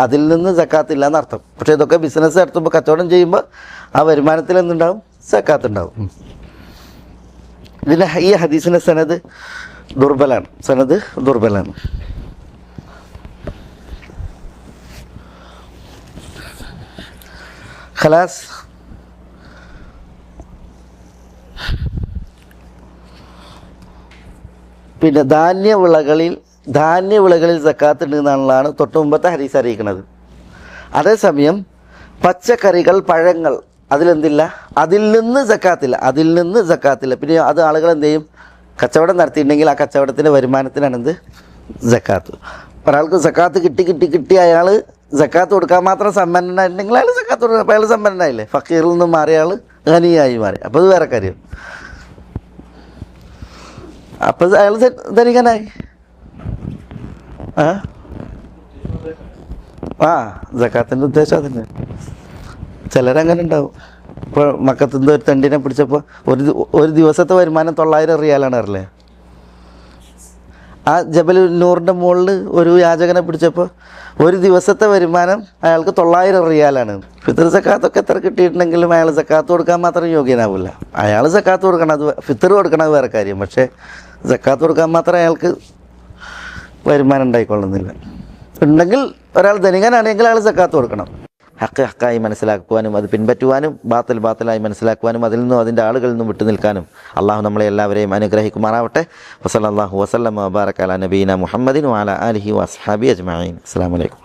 [SPEAKER 1] അതിൽ നിന്ന് സക്കാത്തില്ല എന്നർത്ഥം. പക്ഷേ ഇതൊക്കെ ബിസിനസ് നടത്തുമ്പോൾ, കച്ചവടം ചെയ്യുമ്പോൾ ആ വരുമാനത്തിൽ എന്തുണ്ടാവും? സക്കാത്ത് ഉണ്ടാവും. ഇതിൻ്റെ ഈ ഹദീസിൻ്റെ സനദ് ദുർബലാണ്. ഖലാസ്. പിന്നെ ധാന്യവിളകളിൽ സക്കാത്ത് ഉണ്ട് എന്നുള്ളതാണ് തൊട്ട് മുമ്പത്തെ ഹദീസ് അറിയിക്കുന്നത്. അതേസമയം പച്ചക്കറികൾ, പഴങ്ങൾ, അതിലെന്തില്ല, അതിൽ നിന്ന് സക്കാത്തില്ല. പിന്നെ അത് ആളുകൾ എന്ത് ചെയ്യും, കച്ചവടം നടത്തിയിട്ടുണ്ടെങ്കിൽ ആ കച്ചവടത്തിൻ്റെ വരുമാനത്തിനാണ് എന്ത്, സക്കാത്ത്. ഒരാൾക്ക് സക്കാത്ത് കിട്ടി അയാൾ സക്കാത്ത് കൊടുക്കാൻ മാത്രം സമ്പന്നനായിട്ടുണ്ടെങ്കിൽ അയാൾ സക്കാത്ത് കൊടുക്കുക. അപ്പോൾ അയാൾ സമ്പന്നനായില്ലേ. ഫക്കീറിൽ നിന്ന് മാറിയ ആൾ ഖനിയായി മാറി. അപ്പോൾ അത് വേറെ കാര്യം. അപ്പോൾ അയാൾ ധനികനായി. സക്കാത്തിൻ്റെ ഉദ്ദേശം അതന്നെ. ചിലരങ്ങനെ ഉണ്ടാവും. ഇപ്പോൾ മക്കത്തുനിന്ന് ഒരു തണ്ടിനെ പിടിച്ചപ്പോൾ ഒരു ദിവസത്തെ വരുമാനം 900 റിയാലാണ് അറിയില്ലേ. ആ ജബൽ നൂറിൻ്റെ മുകളിൽ ഒരു യാചകനെ പിടിച്ചപ്പോൾ ഒരു ദിവസത്തെ വരുമാനം അയാൾക്ക് 900 റിയാലാണ്. ഫിത്തർ സക്കാത്തൊക്കെ എത്ര കിട്ടിയിട്ടുണ്ടെങ്കിലും അയാൾ സക്കാത്ത് കൊടുക്കാൻ മാത്രം യോഗ്യനാവില്ല. അയാൾ സക്കാത്ത് കൊടുക്കണം, അത് ഫിത്തർ കൊടുക്കണത് വേറെ കാര്യം. പക്ഷേ സക്കാത്ത് കൊടുക്കാൻ മാത്രം അയാൾക്ക് വരുമാനം ഉണ്ടായിക്കൊള്ളുന്നില്ല. ഉണ്ടെങ്കിൽ ഒരാൾ ധനികനാണെങ്കിൽ അയാൾ സക്കാത്ത് കൊടുക്കണം. ഹക്കായി മനസ്സിലാക്കുവാനും അത് പിൻപറ്റുവാനും ബാത്തിലായി മനസ്സിലാക്കുവാനും അതിൽ നിന്നും അതിൻ്റെ ആളുകളിൽ നിന്നും വിട്ടു നിൽക്കാനും അള്ളാഹു നമ്മളെ എല്ലാവരെയും അനുഗ്രഹിക്കുമാറാവട്ടെ. വസല്ലല്ലാഹു വസല്ലമ വബാറക അലാ നബീന മുഹമ്മദിൻ വഅലാ ആലിഹി വഅസ്ഹാബിഹി അജ്മഈൻ. അസ്സലാമു അലൈക്കും.